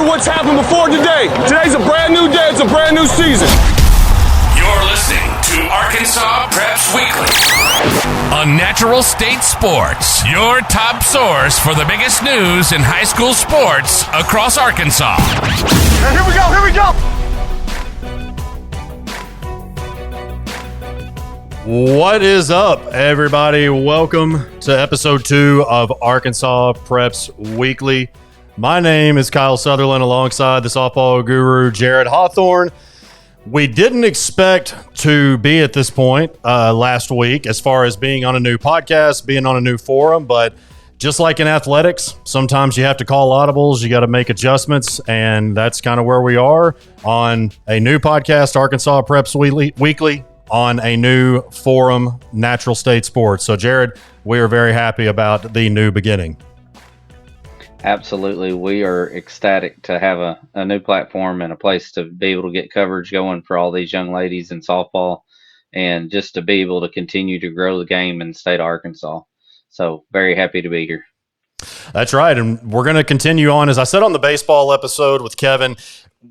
what's happened before today. Today's a brand new day. It's a brand new season. You're listening to Arkansas Preps Weekly on Natural State Sports, your top source for the biggest news in high school sports across Arkansas. Now, here we go. What is up, everybody? Welcome to episode 2 of Arkansas Preps Weekly. My name is Kyle Sutherland alongside the softball guru, Jared Hawthorn. We didn't expect to be at this point last week as far as being on a new podcast, being on a new forum, but just like in athletics, sometimes you have to call audibles, you got to make adjustments, and that's kind of where we are on a new podcast, Arkansas Preps Weekly, on a new forum, Natural State Sports. So, Jared, we are very happy about the new beginning. Absolutely. We are ecstatic to have a new platform and a place to be able to get coverage going for all these young ladies in softball and just to be able to continue to grow the game in the state of Arkansas. So very happy to be here. That's right. And we're going to continue on. As I said on the baseball episode with Kevin,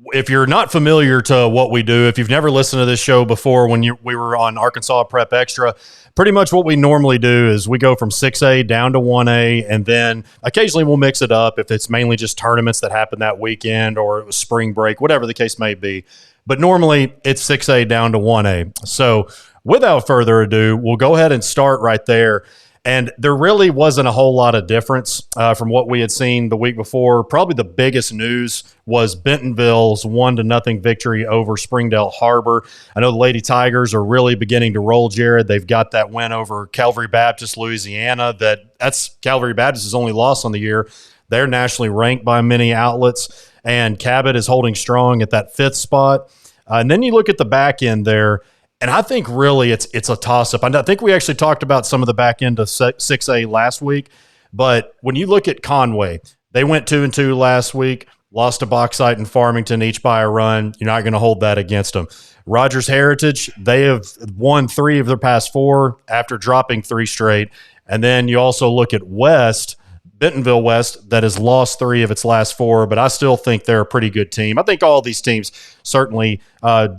if you're not familiar to what we do, if you've never listened to this show before, when we were on Arkansas Prep Extra, pretty much what we normally do is we go from 6A down to 1A, and then occasionally we'll mix it up if it's mainly just tournaments that happen that weekend or it was spring break, whatever the case may be. But normally it's 6A down to 1A. So without further ado, we'll go ahead and start right there. And there really wasn't a whole lot of difference from what we had seen the week before. Probably the biggest news was Bentonville's 1-0 victory over Springdale Harbor. I know the Lady Tigers are really beginning to roll, Jared. They've got that win over Calvary Baptist, Louisiana. That's Calvary Baptist's only loss on the year. They're nationally ranked by many outlets. And Cabot is holding strong at that 5th spot. And then you look at the back end there. And I think really it's a toss-up. I think we actually talked about some of the back end of 6A last week. But when you look at Conway, they went 2-2 last week, lost to Bauxite and Farmington, each by a run. You're not going to hold that against them. Rogers Heritage, they have won 3 of their past 4 after dropping 3 straight. And then you also look at Bentonville West, that has lost 3 of its last 4, but I still think they're a pretty good team. I think all these teams certainly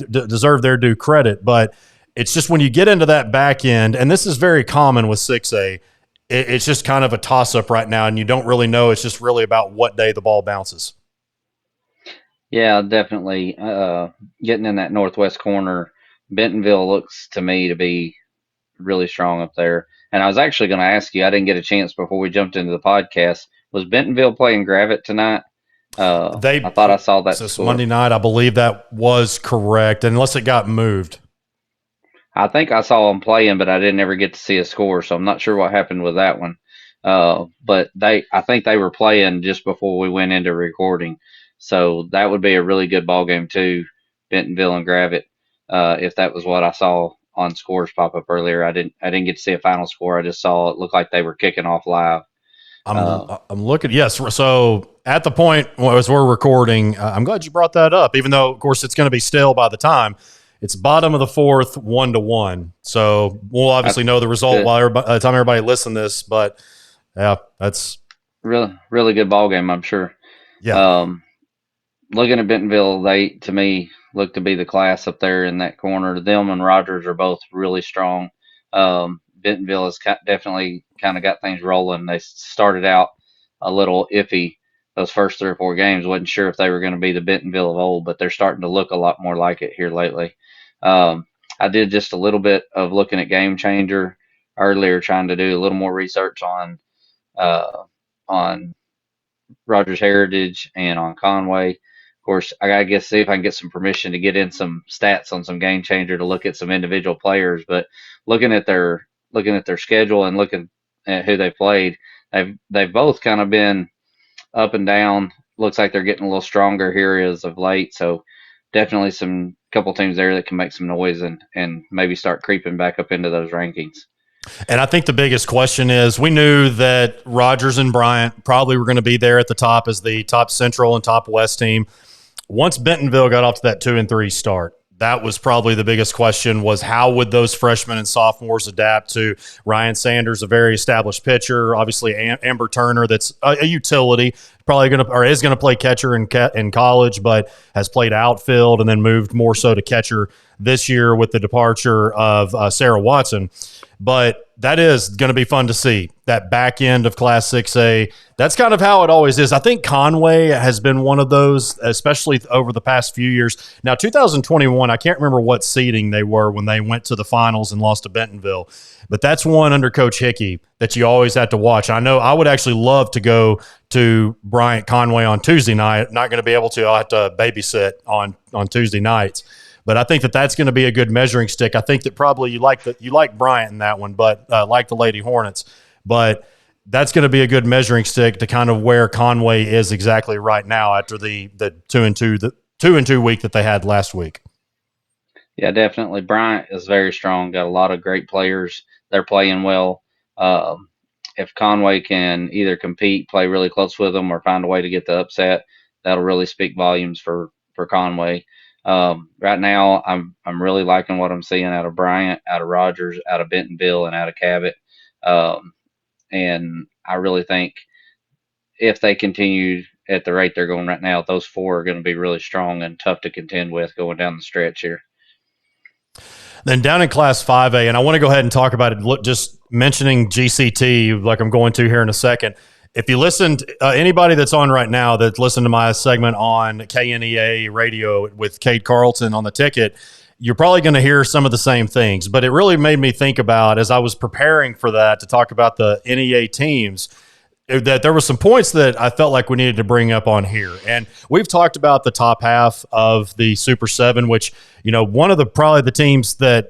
deserve their due credit, but it's just when you get into that back end, and this is very common with 6A, it's just kind of a toss-up right now, and you don't really know. It's just really about what day the ball bounces. Yeah, definitely. Getting in that northwest corner, Bentonville looks to me to be really strong up there. And I was actually going to ask you, I didn't get a chance before we jumped into the podcast. Was Bentonville playing Gravette tonight? I thought I saw that. This Monday night, I believe that was correct, unless it got moved. I think I saw them playing, but I didn't ever get to see a score, so I'm not sure what happened with that one. But I think they were playing just before we went into recording. So that would be a really good ball game too, Bentonville and Gravette, if that was what I saw on scores pop up earlier. I didn't get to see a final score. I just saw it looked like they were kicking off live. I'm looking. Yes. So at the point as we're recording, I'm glad you brought that up, even though of course it's going to be stale by the time. It's bottom of the 4th, 1-1. So we'll obviously know the result by the time everybody listens to this, but yeah, that's really good ball game, I'm sure. Yeah. Looking at Bentonville, they, to me, look to be the class up there in that corner. Them and Rogers are both really strong. Bentonville has definitely kind of got things rolling. They started out a little iffy those first 3 or 4 games. Wasn't sure if they were going to be the Bentonville of old, but they're starting to look a lot more like it here lately. I did just a little bit of looking at Game Changer earlier, trying to do a little more research on Rogers Heritage and on Conway. Of course, I gotta see if I can get some permission to get in some stats on some Game Changer to look at some individual players. But looking at their schedule and looking at who they played, they've both kind of been up and down. Looks like they're getting a little stronger here as of late. So definitely some couple teams there that can make some noise and maybe start creeping back up into those rankings. And I think the biggest question is, we knew that Rogers and Bryant probably were going to be there at the top as the top Central and top West team. Once Bentonville got off to that 2-3 start, that was probably the biggest question, was how would those freshmen and sophomores adapt to Ryan Sanders, a very established pitcher, obviously Amber Turner, that's a utility, probably going to or is going to play catcher in college, but has played outfield and then moved more so to catcher this year with the departure of Sarah Watson. But that is going to be fun to see, that back end of Class 6A. That's kind of how it always is. I think Conway has been one of those, especially over the past few years. Now, 2021, I can't remember what seeding they were when they went to the finals and lost to Bentonville. But that's one under Coach Hickey that you always have to watch. I know I would actually love to go to Bryant Conway on Tuesday night. Not going to be able to. I'll have to babysit on Tuesday nights. But I think that that's going to be a good measuring stick. I think that probably you like Bryant in that one, but like the Lady Hornets. But that's going to be a good measuring stick to kind of where Conway is exactly right now after the 2-2 week that they had last week. Yeah, definitely. Bryant is very strong. Got a lot of great players. They're playing well. If Conway can either compete, play really close with them, or find a way to get the upset, that'll really speak volumes for Conway. Right now, I'm really liking what I'm seeing out of Bryant, out of Rogers, out of Bentonville, and out of Cabot. And I really think if they continue at the rate they're going right now, those four are going to be really strong and tough to contend with going down the stretch here. Then down in Class 5A, and I want to go ahead and talk about it, just mentioning GCT like I'm going to here in a second. If you listened, anybody that's on right now that listened to my segment on KNEA radio with Kate Carlton on the ticket, you're probably going to hear some of the same things. But it really made me think about, as I was preparing for that to talk about the NEA teams, that there were some points that I felt like we needed to bring up on here. And we've talked about the top half of the Super 7, which, one of probably the teams that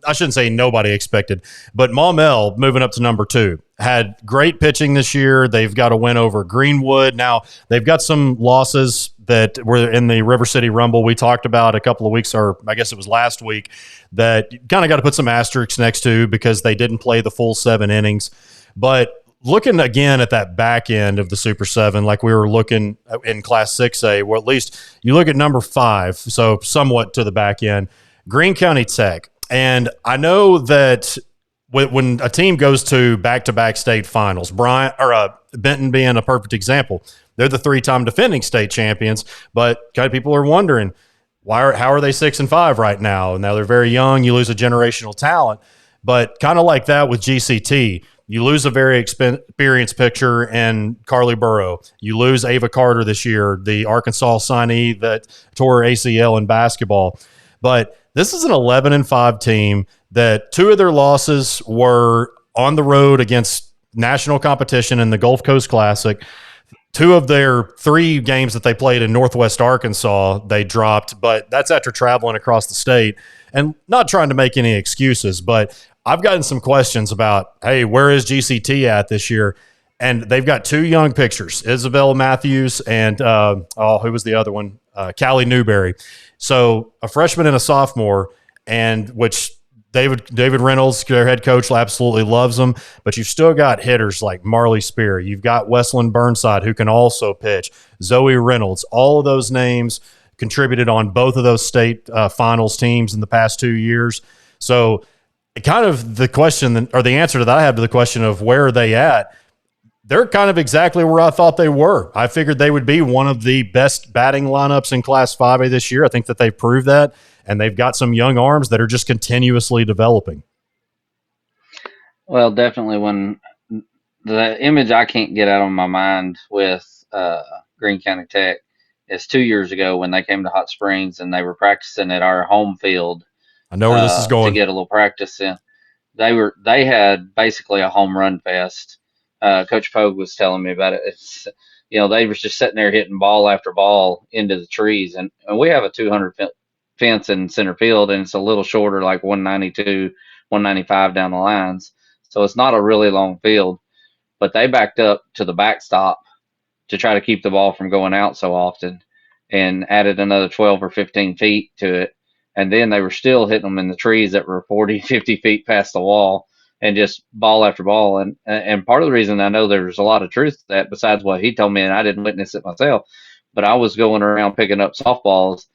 I shouldn't say nobody expected, but Maumelle moving up to number 2 had great pitching this year. They've got a win over Greenwood. Now they've got some losses that were in the River City Rumble we talked about a couple of weeks, or I guess it was last week, that you kind of got to put some asterisks next to because they didn't play the full 7 innings. But looking again at that back end of the Super 7, like we were looking in Class 6A, well, at least you look at number 5, so somewhat to the back end, Greene County Tech. And I know that when a team goes to back-to-back state finals, Benton being a perfect example, they're the 3-time defending state champions, but kind of people are wondering, how are they 6-5 right now? Now they're very young. You lose a generational talent. But kind of like that with GCT, you lose a very experienced pitcher in Carly Burrow. You lose Ava Carter this year, the Arkansas signee that tore her ACL in basketball. But this is an 11-5 team that 2 of their losses were on the road against national competition in the Gulf Coast Classic. 2 of their 3 games that they played in Northwest Arkansas, they dropped, but that's after traveling across the state. And not trying to make any excuses, but I've gotten some questions about, hey, where is GCT at this year? And they've got 2 young pitchers, Isabel Matthews and, who was the other one? Callie Newberry. So a freshman and a sophomore, and which David Reynolds, their head coach, absolutely loves them. But you've still got hitters like Marley Spear. You've got Wesleyan Burnside, who can also pitch. Zoe Reynolds. All of those names contributed on both of those state finals teams in the past 2 years. So kind of the question, or the answer that I have to the question of where are they at, they're kind of exactly where I thought they were. I figured they would be one of the best batting lineups in Class 5A this year. I think that they've proved that, and they've got some young arms that are just continuously developing. Well, definitely when the image I can't get out of my mind with Greene County Tech is 2 years ago when they came to Hot Springs and they were practicing at our home field. I know where this is going. To get a little practice in. They had basically a home run fest. Coach Pogue was telling me about it. It's, they was just sitting there hitting ball after ball into the trees. And we have a 200 fence in center field, and it's a little shorter, like 192, 195 down the lines. So it's not a really long field. But they backed up to the backstop to try to keep the ball from going out so often and added another 12 or 15 feet to it. And then they were still hitting them in the trees that were 40, 50 feet past the wall, and just ball after ball. And part of the reason I know there's a lot of truth to that, besides what he told me, and I didn't witness it myself, but I was going around picking up softballs,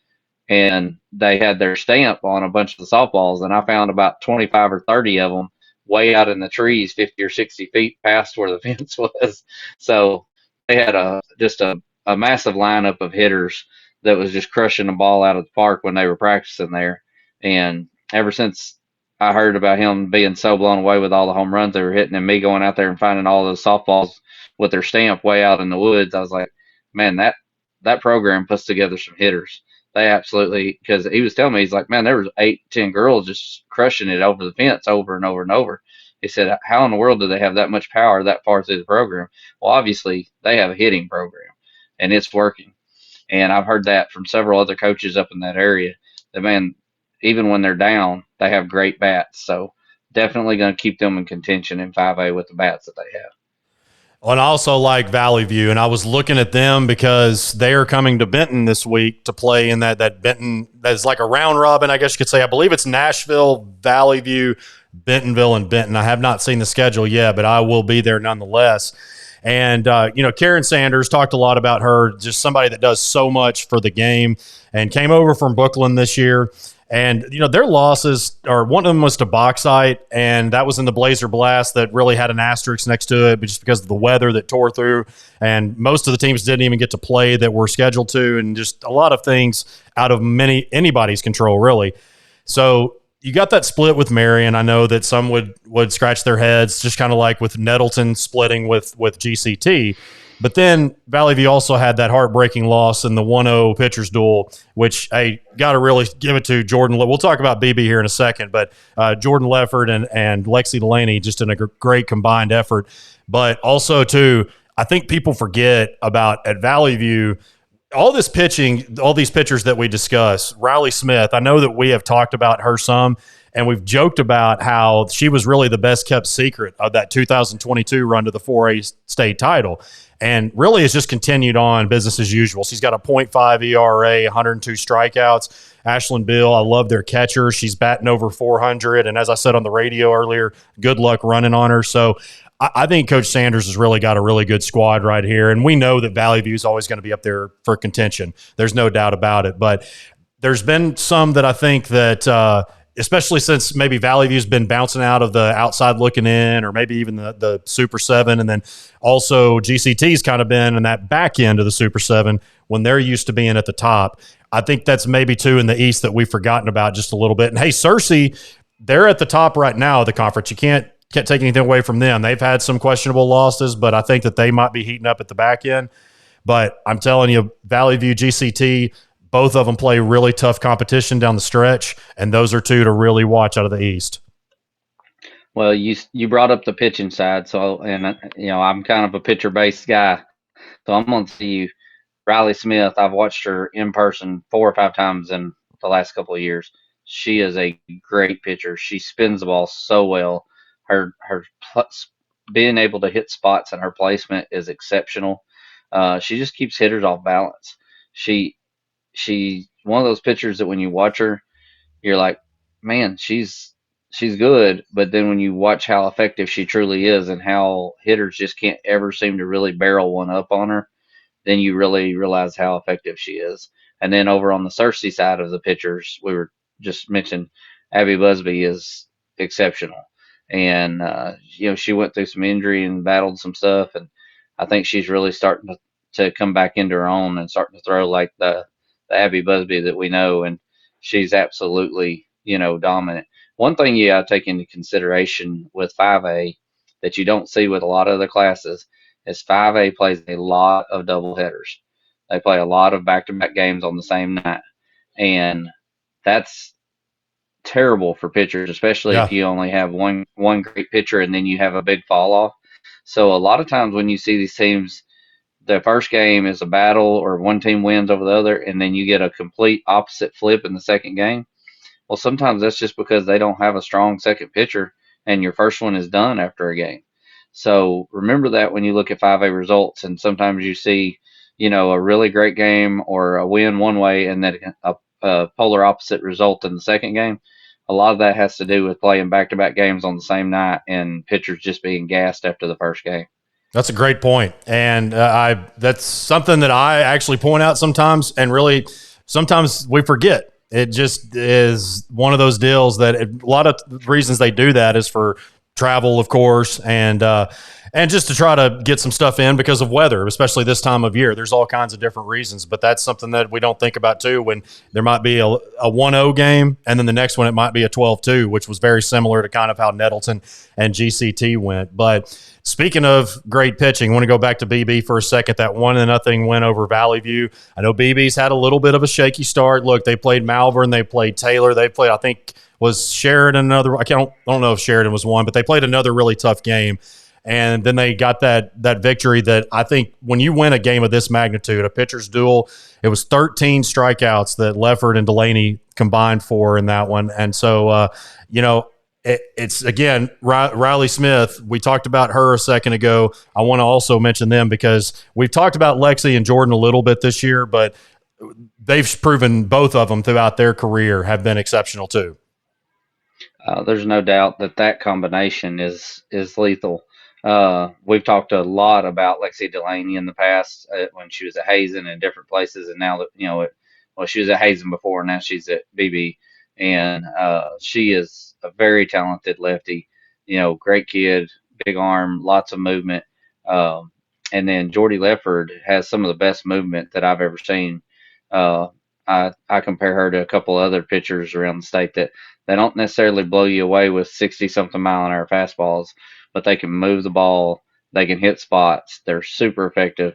and they had their stamp on a bunch of the softballs, and I found about 25 or 30 of them way out in the trees, 50 or 60 feet past where the fence was. So they had a massive lineup of hitters that was just crushing the ball out of the park when they were practicing there. And ever since I heard about him being so blown away with all the home runs they were hitting, and me going out there and finding all those softballs with their stamp way out in the woods, I was like, man, that program puts together some hitters. They absolutely, because he was telling me, he's like, man, there was 8, 10 girls just crushing it over the fence over and over and over. He said, how in the world do they have that much power that far through the program? Well, obviously they have a hitting program, and it's working. And I've heard that from several other coaches up in that area. That, man, even when they're down, they have great bats. So definitely going to keep them in contention in 5A with the bats that they have. And I also like Valley View, and I was looking at them because they are coming to Benton this week to play in that Benton, that's like a round robin, I guess you could say. I believe it's Nashville, Valley View, Bentonville, and Benton. I have not seen the schedule yet, but I will be there nonetheless. And, Karen Sanders, talked a lot about her, just somebody that does so much for the game, and came over from Brooklyn this year. And, their losses, or one of them was to Bauxite, and that was in the Blazer Blast that really had an asterisk next to it, but just because of the weather that tore through. And most of the teams didn't even get to play that were scheduled to, and just a lot of things out of anybody's control, really. So you got that split with Marion. I know that some would scratch their heads, just kind of like with Nettleton splitting with GCT. But then Valley View also had that heartbreaking loss in the 1-0 pitchers duel, which I got to really give it to Jordan. We'll talk about BB here in a second, but Jordan Lefford and Lexi Delaney just in a great combined effort. But also, too, I think people forget about at Valley View, all this pitching, all these pitchers that we discuss. Riley Smith, I know that we have talked about her some, and we've joked about how she was really the best kept secret of that 2022 run to the 4A state title. And really it's just continued on business as usual. She's got a .5 ERA, 102 strikeouts. Ashlyn Bill, I love their catcher. She's batting over 400. And as I said on the radio earlier, good luck running on her. So I think Coach Sanders has really got a really good squad right here. And we know that Valley View is always going to be up there for contention. There's no doubt about it. But there's been some that I think that especially since maybe Valley View's been bouncing out of the outside looking in, or maybe even the Super 7. And then also GCT's kind of been in that back end of the Super 7 when they're used to being at the top. I think that's maybe two in the East that we've forgotten about just a little bit. And hey, Searcy, they're at the top right now of the conference. You can't take anything away from them. They've had some questionable losses, but I think that they might be heating up at the back end. But I'm telling you, Valley View, GCT, both of them play really tough competition down the stretch, and those are two to really watch out of the East. Well, you brought up the pitching side, so I'm kind of a pitcher based guy, so I'm going to see you. Riley Smith, I've watched her in person 4 or 5 times in the last couple of years. She is a great pitcher. She spins the ball so well. Her being able to hit spots and her placement is exceptional. She just keeps hitters off balance. She's one of those pitchers that when you watch her, you're like, man, she's good. But then when you watch how effective she truly is and how hitters just can't ever seem to really barrel one up on her, then you really realize how effective she is. And then over on the Searcy side of the pitchers, we were just mentioning Abby Busby is exceptional. And, she went through some injury and battled some stuff. And I think she's really starting to come back into her own and starting to throw like the Abby Busby that we know, and she's absolutely, dominant. One thing you got to take into consideration with 5A that you don't see with a lot of other classes is 5A plays a lot of doubleheaders. They play a lot of back-to-back games on the same night, and that's terrible for pitchers, especially if you only have one great pitcher and then you have a big fall off. So a lot of times when you see these teams, the first game is a battle or one team wins over the other, and then you get a complete opposite flip in the second game. Well, sometimes that's just because they don't have a strong second pitcher and your first one is done after a game. So remember that when you look at 5A results, and sometimes you see, a really great game or a win one way and then a polar opposite result in the second game. A lot of that has to do with playing back-to-back games on the same night and pitchers just being gassed after the first game. That's a great point. And that's something that I actually point out sometimes, and really sometimes we forget. It just is one of those deals that a lot of reasons they do that is for travel, of course, and just to try to get some stuff in because of weather, especially this time of year. There's all kinds of different reasons, but that's something that we don't think about too. When there might be a 1-0 game, and then the next one it might be a 12-2, which was very similar to kind of how Nettleton and GCT went. But speaking of great pitching, I want to go back to BB for a second. That 1-0 win over Valley View. I know BB's had a little bit of a shaky start. Look, they played Malvern, they played Taylor, they played, I think, was Sheridan another? I don't know if Sheridan was one, but they played another really tough game. And then they got that victory that I think when you win a game of this magnitude, a pitcher's duel, it was 13 strikeouts that Lefford and Delaney combined for in that one. And so, it's again, Riley Smith. We talked about her a second ago. I want to also mention them because we've talked about Lexi and Jordan a little bit this year, but they've proven both of them throughout their career have been exceptional too. There's no doubt that combination is lethal. We've talked a lot about Lexi Delaney in the past when she was at Hazen and different places, and now that she was at Hazen before, now she's at BB, and she is a very talented lefty. Great kid, big arm, lots of movement, and then Jordy Lefford has some of the best movement that I've ever seen. I compare her to a couple other pitchers around the state that they don't necessarily blow you away with 60-something mile-an-hour fastballs, but they can move the ball. They can hit spots. They're super effective.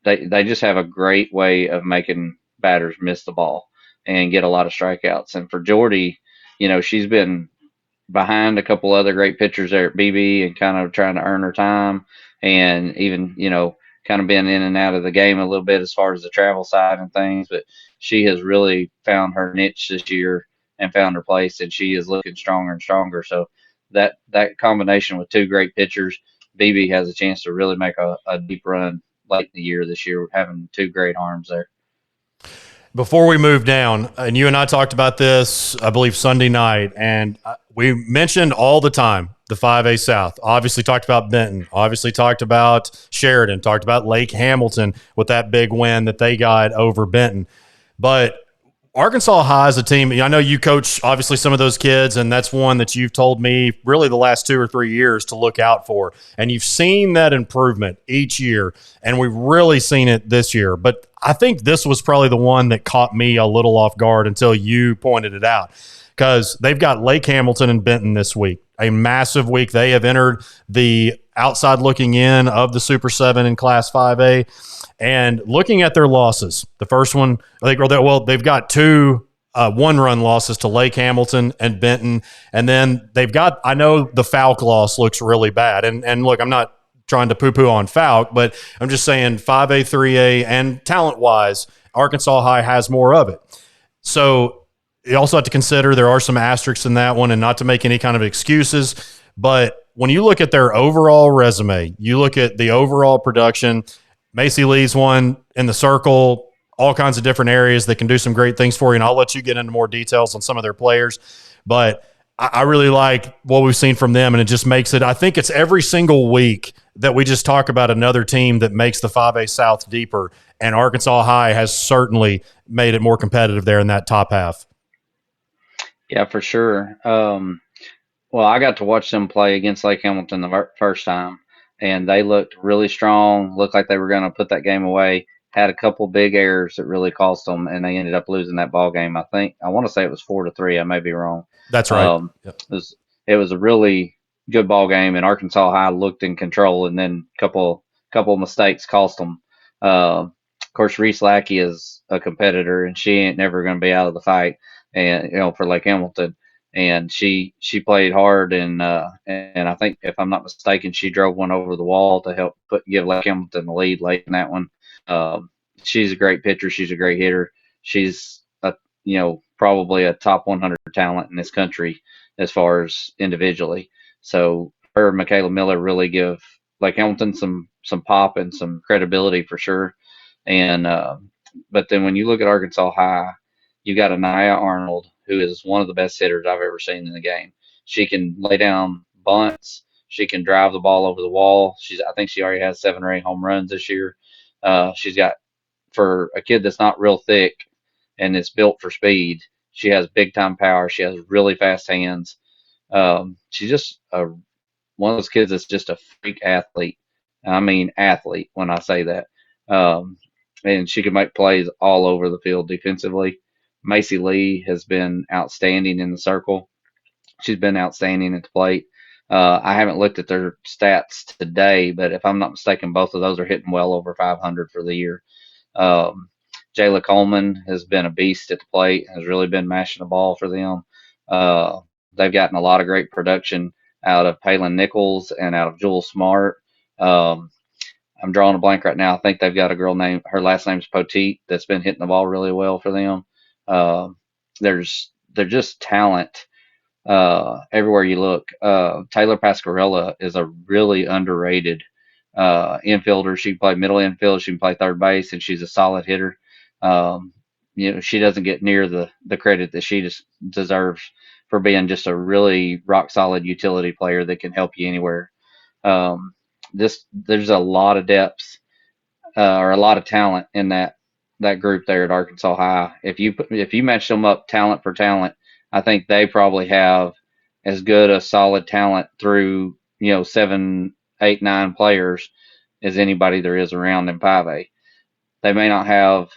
They just have a great way of making batters miss the ball and get a lot of strikeouts. And for Jordy, she's been behind a couple other great pitchers there at BB and kind of trying to earn her time and even, kind of been in and out of the game a little bit as far as the travel side and things. But she has really found her niche this year and found her place, and she is looking stronger and stronger. So that combination with two great pitchers, BB has a chance to really make a deep run late in the year this year, having two great arms there. Before we move down, and you and I talked about this, I believe, Sunday night, and we mentioned all the time the 5A South. Obviously talked about Benton, obviously talked about Sheridan, talked about Lake Hamilton with that big win that they got over Benton. But Arkansas High is a team. I know you coach, obviously, some of those kids, and that's one that you've told me really the last 2 or 3 years to look out for. And you've seen that improvement each year, and we've really seen it this year. But I think this was probably the one that caught me a little off guard until you pointed it out, because they've got Lake Hamilton and Benton this week, a massive week. They have entered the outside looking in of the Super 7 in Class 5A. And looking at their losses, the first one, they've got 2 one-run losses to Lake Hamilton and Benton. And then they've got, I know the Falk loss looks really bad. And look, I'm not trying to poo-poo on Falk, but I'm just saying 5A, 3A, and talent-wise, Arkansas High has more of it. So you also have to consider there are some asterisks in that one, and not to make any kind of excuses. But when you look at their overall resume, you look at the overall production, Macy Lee's one in the circle, all kinds of different areas that can do some great things for you. And I'll let you get into more details on some of their players. But I really like what we've seen from them. And it just makes it, I think it's every single week that we just talk about another team that makes the 5A South deeper. And Arkansas High has certainly made it more competitive there in that top half. Yeah, for sure. Well, I got to watch them play against Lake Hamilton the first time, and they looked really strong, looked like they were going to put that game away, had a couple big errors that really cost them, and they ended up losing that ball game. I want to say it was 4-3. I may be wrong. That's right. Yep. It was a really good ball game, and Arkansas High looked in control, and then a couple of mistakes cost them. Of course, Reese Lackey is a competitor, and she ain't never going to be out of the fight, and for Lake Hamilton. And she played hard, and I think, if I'm not mistaken, she drove one over the wall to help give Lake Hamilton the lead late in that one. She's a great pitcher. She's a great hitter. She's probably a top 100 talent in this country as far as individually. So her and Michaela Miller really give Lake Hamilton some pop and some credibility for sure. And but then when you look at Arkansas High, you got Anaya Arnold, who is one of the best hitters I've ever seen in the game. She can lay down bunts. She can drive the ball over the wall. I think she already has 7 or 8 home runs this year. She's got, for a kid that's not real thick and is built for speed, she has big time power. She has really fast hands. She's just a one of those kids that's just a freak athlete. I mean athlete when I say that. And she can make plays all over the field defensively. Macy Lee has been outstanding in the circle. She's been outstanding at the plate. I haven't looked at their stats today, but if I'm not mistaken, both of those are hitting well over 500 for the year. Um, Jayla Coleman has been a beast at the plate, has really been mashing the ball for them. They've gotten a lot of great production out of Palin Nichols and out of Jewel Smart. Um, I'm drawing a blank right now. I think they've got a girl named, her last name's Poteet, that's been hitting the ball really well for them. Uh, they're just talent everywhere you look. Taylor Pascarella is a really underrated infielder. She can play middle infield, she can play third base, and she's a solid hitter. Um, she doesn't get near the credit that she deserves for being just a really rock solid utility player that can help you anywhere. Um, there's a lot of depth or a lot of talent in that group there at Arkansas High. If you match them up talent for talent, I think they probably have as good a solid talent through 7, 8, 9 players as anybody there is around in 5A. They may not have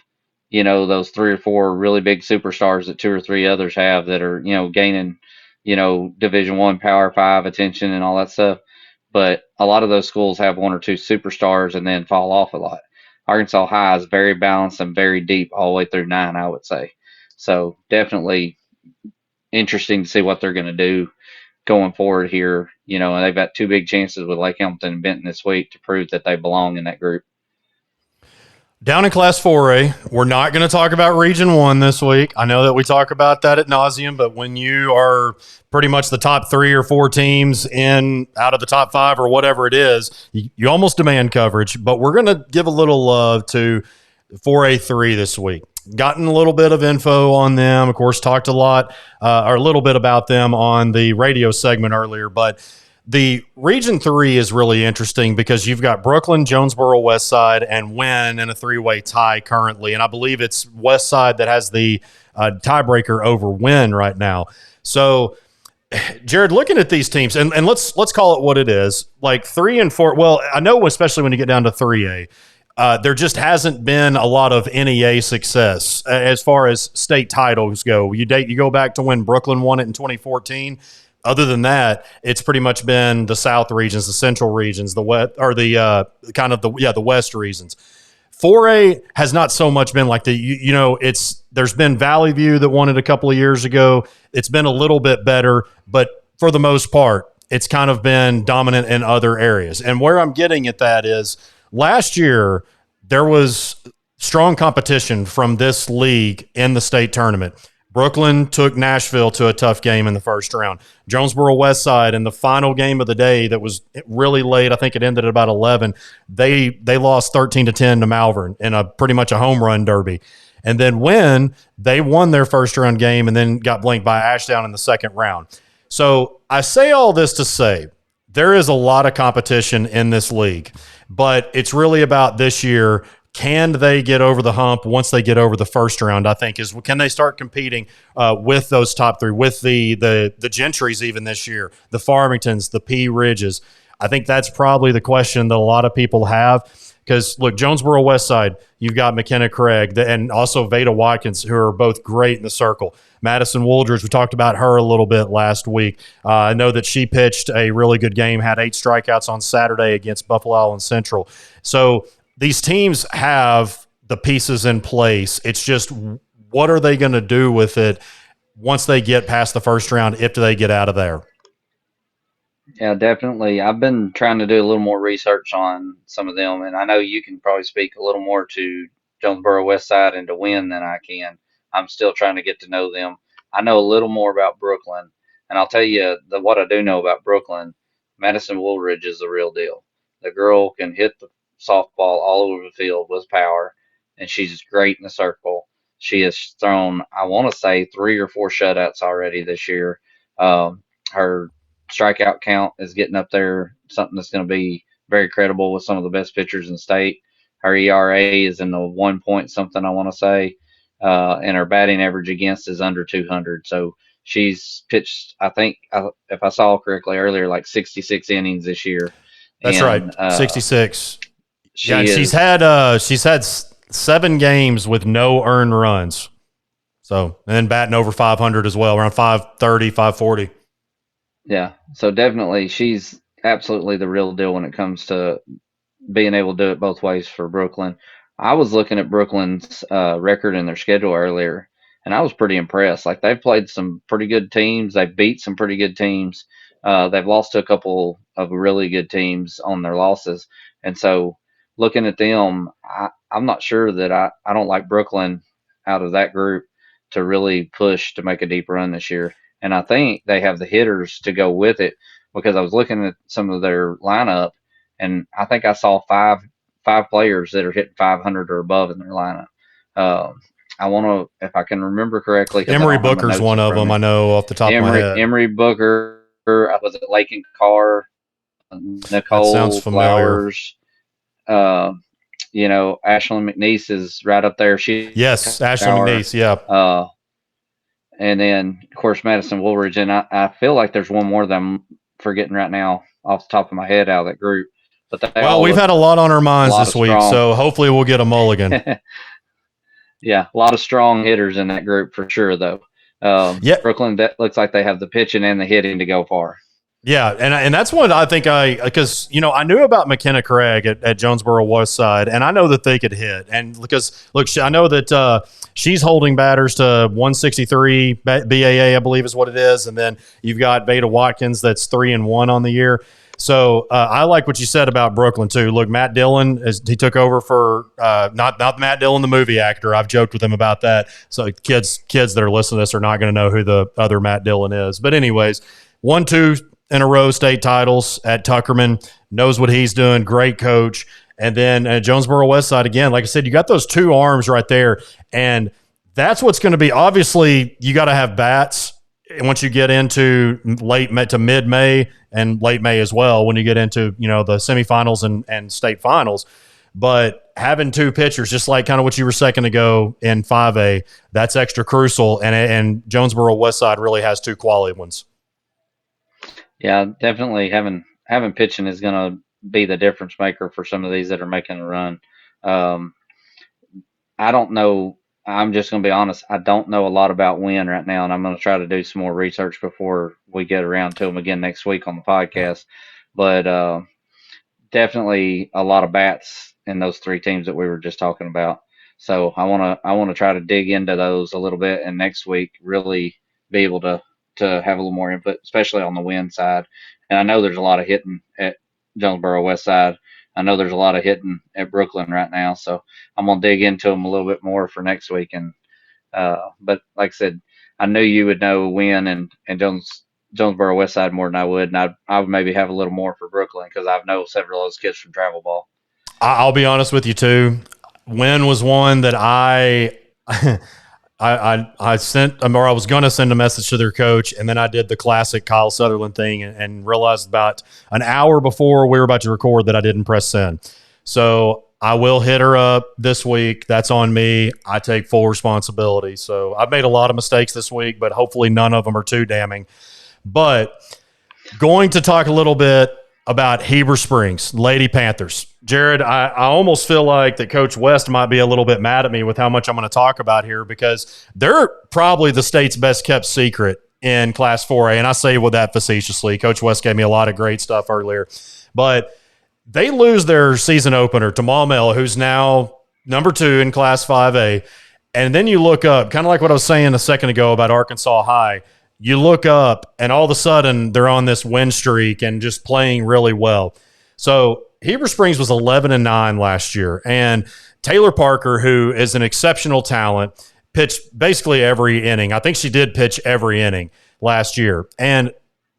those 3 or 4 really big superstars that 2 or 3 others have that are gaining Division One Power 5 attention and all that stuff. But a lot of those schools have 1 or 2 superstars and then fall off a lot. Arkansas High is very balanced and very deep all the way through 9, I would say. So definitely interesting to see what they're going to do going forward here. And they've got 2 big chances with Lake Hamilton and Benton this week to prove that they belong in that group. Down in Class 4A, we're not going to talk about Region 1 this week. I know that we talk about that at nauseum, but when you are pretty much the top 3 or 4 teams out of the top 5 or whatever it is, you almost demand coverage. But we're going to give a little love to 4A3 this week. Gotten a little bit of info on them. Of course, talked a little bit about them on the radio segment earlier, but the Region 3 is really interesting because you've got Brooklyn, Jonesboro, Westside, and Wynn in a 3-way tie currently. And I believe it's Westside that has the tiebreaker over Wynn right now. So, Jared, looking at these teams, and let's call it what it is, like 3 and 4. Well, I know especially when you get down to 3A, there just hasn't been a lot of NEA success as far as state titles go. You go back to when Brooklyn won it in 2014. Other than that, it's pretty much been the South regions, the Central regions, the West, or the West regions. 4A has not so much been like there's been Valley View that won it a couple of years ago. It's been a little bit better, but for the most part, it's kind of been dominant in other areas. And where I'm getting at that is last year there was strong competition from this league in the state tournament. Brooklyn took Nashville to a tough game in the first round. Jonesboro Westside in the final game of the day that was really late, I think it ended at about 11, they lost 13-10 to Malvern in a pretty much a home run derby. And then Wynn, they won their first round game and then got blanked by Ashdown in the second round. So I say all this to say there is a lot of competition in this league, but it's really about this year. Can they get over the hump once they get over the first round? I think can they start competing with those top 3, with the Gentrys even this year, the Farmingtons, the P Ridges? I think that's probably the question that a lot of people have. Because look, Jonesboro Westside, you've got McKenna Craig and also Veda Watkins, who are both great in the circle. Madison Wooldridge, we talked about her a little bit last week. I know that she pitched a really good game, had 8 strikeouts on Saturday against Buffalo Island Central. So these teams have the pieces in place. It's just what are they going to do with it once they get past the first round, if they get out of there? Yeah, definitely. I've been trying to do a little more research on some of them, and I know you can probably speak a little more to Jonesboro Westside and to Wynn than I can. I'm still trying to get to know them. I know a little more about Brooklyn, and I'll tell you what I do know about Brooklyn. Madison Woolridge is the real deal. The girl can hit the softball all over the field with power, and she's great in the circle. She has thrown, I want to say, 3 or 4 shutouts already this year. Her strikeout count is getting up there, something that's going to be very credible with some of the best pitchers in the state. Her ERA is in the 1 point something, I want to say, and her batting average against is under 200. So she's pitched, I think, if I saw correctly earlier, like 66 innings this year. That's And, right, 66. Yeah, and she's she's had 7 games with no earned runs. So, and then batting over 500 as well, around 530, 540. Yeah, so definitely she's absolutely the real deal when it comes to being able to do it both ways for Brooklyn. I was looking at Brooklyn's record in their schedule earlier, and I was pretty impressed. Like they've played some pretty good teams, they've beat some pretty good teams. They've lost to a couple of really good teams on their losses, and so looking at them, I'm not sure that I don't like Brooklyn out of that group to really push to make a deep run this year. And I think they have the hitters to go with it because I was looking at some of their lineup, and I think I saw five players that are hitting 500 or above in their lineup. I want to, if I can remember correctly, Emory Booker's one of them, I know off the top of my head. Emory Booker, was it Lakin Carr, Nicole sounds familiar. Flowers, Ashlyn McNeese is right up there. Yes, Ashlyn McNeese, yeah. And then, of course, Madison Woolridge. And I feel like there's one more that I'm forgetting right now off the top of my head out of that group. But we've had a lot on our minds this week, so hopefully we'll get a mulligan. Yeah, a lot of strong hitters in that group for sure, though. Brooklyn, that looks like they have the pitching and the hitting to go far. Yeah, and that's what I think because I knew about McKenna Craig at Jonesboro West Side, and I know that they could hit. And because look, I know that she's holding batters to 163 BAA, I believe is what it is, and then you've got Veda Watkins that's 3-1 on the year. So I like what you said about Brooklyn too. Look, Matt Dillon he took over for not Matt Dillon the movie actor. I've joked with him about that. So kids that are listening to this are not going to know who the other Matt Dillon is. But anyways, 1-2 in a row state titles at Tuckerman, knows what he's doing, great coach. And then at Jonesboro West Side, again, like I said, you got those 2 arms right there, and that's what's going to be. Obviously, you got to have bats once you get into late to mid-May and late May as well when you get into the semifinals and state finals. But having 2 pitchers, just like kind of what you were second ago in 5A, that's extra crucial, and Jonesboro West Side really has 2 quality ones. Yeah, definitely having pitching is going to be the difference maker for some of these that are making a run. I don't know. I'm just going to be honest. I don't know a lot about Wynn right now, and I'm going to try to do some more research before we get around to them again next week on the podcast. But definitely a lot of bats in those 3 teams that we were just talking about. So I want to try to dig into those a little bit, and next week really be able to have a little more input, especially on the Wynn side. And I know there's a lot of hitting at Jonesboro West Side. I know there's a lot of hitting at Brooklyn right now, so I'm gonna dig into them a little bit more for next week. And but like I said, I knew you would know Wynn and Jonesboro West Side more than I would, and I would maybe have a little more for Brooklyn because I know several of those kids from travel ball. I'll be honest with you too. Wynn was one that I sent, or I was going to send a message to their coach, and then I did the classic Kyle Sutherland thing and realized about an hour before we were about to record that I didn't press send. So I will hit her up this week. That's on me. I take full responsibility. So I've made a lot of mistakes this week, but hopefully none of them are too damning. But going to talk a little bit about Heber Springs, Lady Panthers. Jared, I almost feel like that Coach West might be a little bit mad at me with how much I'm going to talk about here because they're probably the state's best kept secret in Class 4A, and I say with that facetiously. Coach West gave me a lot of great stuff earlier. But they lose their season opener to Maumelle, who's now number 2 in Class 5A. And then you look up, kind of like what I was saying a second ago about Arkansas High, you look up, and all of a sudden they're on this win streak and just playing really well. So Heber Springs was 11-9 last year, and Taylor Parker, who is an exceptional talent, pitched basically every inning. I think she did pitch every inning last year. And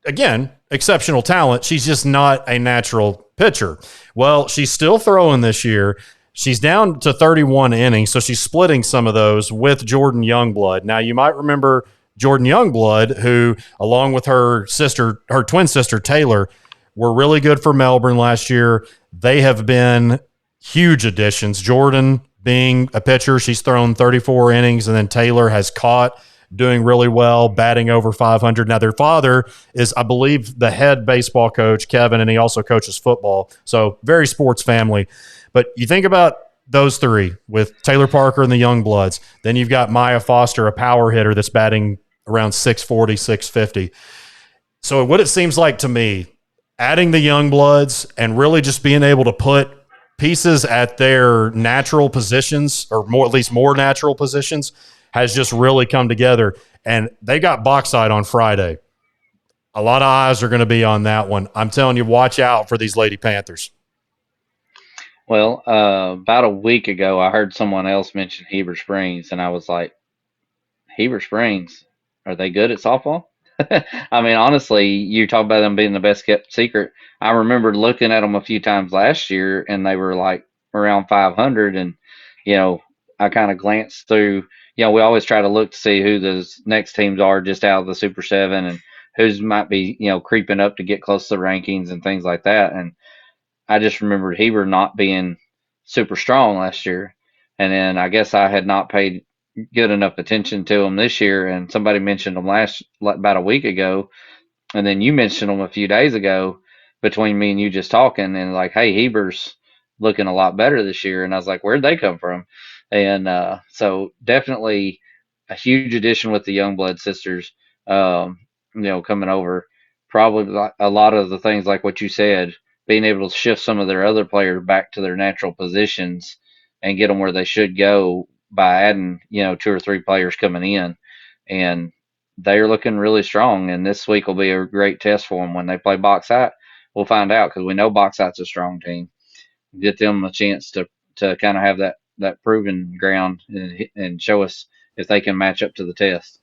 again, exceptional talent. She's just not a natural pitcher. Well, she's still throwing this year. She's down to 31 innings, so she's splitting some of those with Jordan Youngblood. Now, you might remember Jordan Youngblood, who, along with her twin sister, Taylor, were really good for Melbourne last year. They have been huge additions. Jordan being a pitcher, she's thrown 34 innings, and then Taylor has caught doing really well, batting over 500. Now, their father is, I believe, the head baseball coach, Kevin, and he also coaches football. So very sports family. But you think about those three with Taylor Parker and the Youngbloods. Then you've got Maya Foster, a power hitter that's batting around 640, 650. So what it seems like to me, adding the Youngbloods and really just being able to put pieces at their natural positions, or more, at least more natural positions, has just really come together. And they got Bauxite on Friday. A lot of eyes are going to be on that one. I'm telling you, watch out for these Lady Panthers. Well, about a week ago, I heard someone else mention Heber Springs, and I was like, Heber Springs, are they good at softball? I mean, honestly, you talk about them being the best kept secret. I remember looking at them a few times last year, and they were like around 500. And, I kind of glanced through, we always try to look to see who the next teams are just out of the Super 7 and who's might be, creeping up to get close to the rankings and things like that. And I just remembered Heber not being super strong last year. And then I guess I had not paid good enough attention to them this year. And somebody mentioned them about a week ago. And then you mentioned them a few days ago between me and you just talking, and like, hey, Heber's looking a lot better this year. And I was like, where'd they come from? And so definitely a huge addition with the Youngblood sisters, coming over. Probably a lot of the things like what you said, being able to shift some of their other players back to their natural positions and get them where they should go by adding, 2 or 3 players coming in. And they're looking really strong. And this week will be a great test for them when they play Bauxite. We'll find out, because we know Bauxite's a strong team. Get them a chance to kind of have that proven ground and show us if they can match up to the test.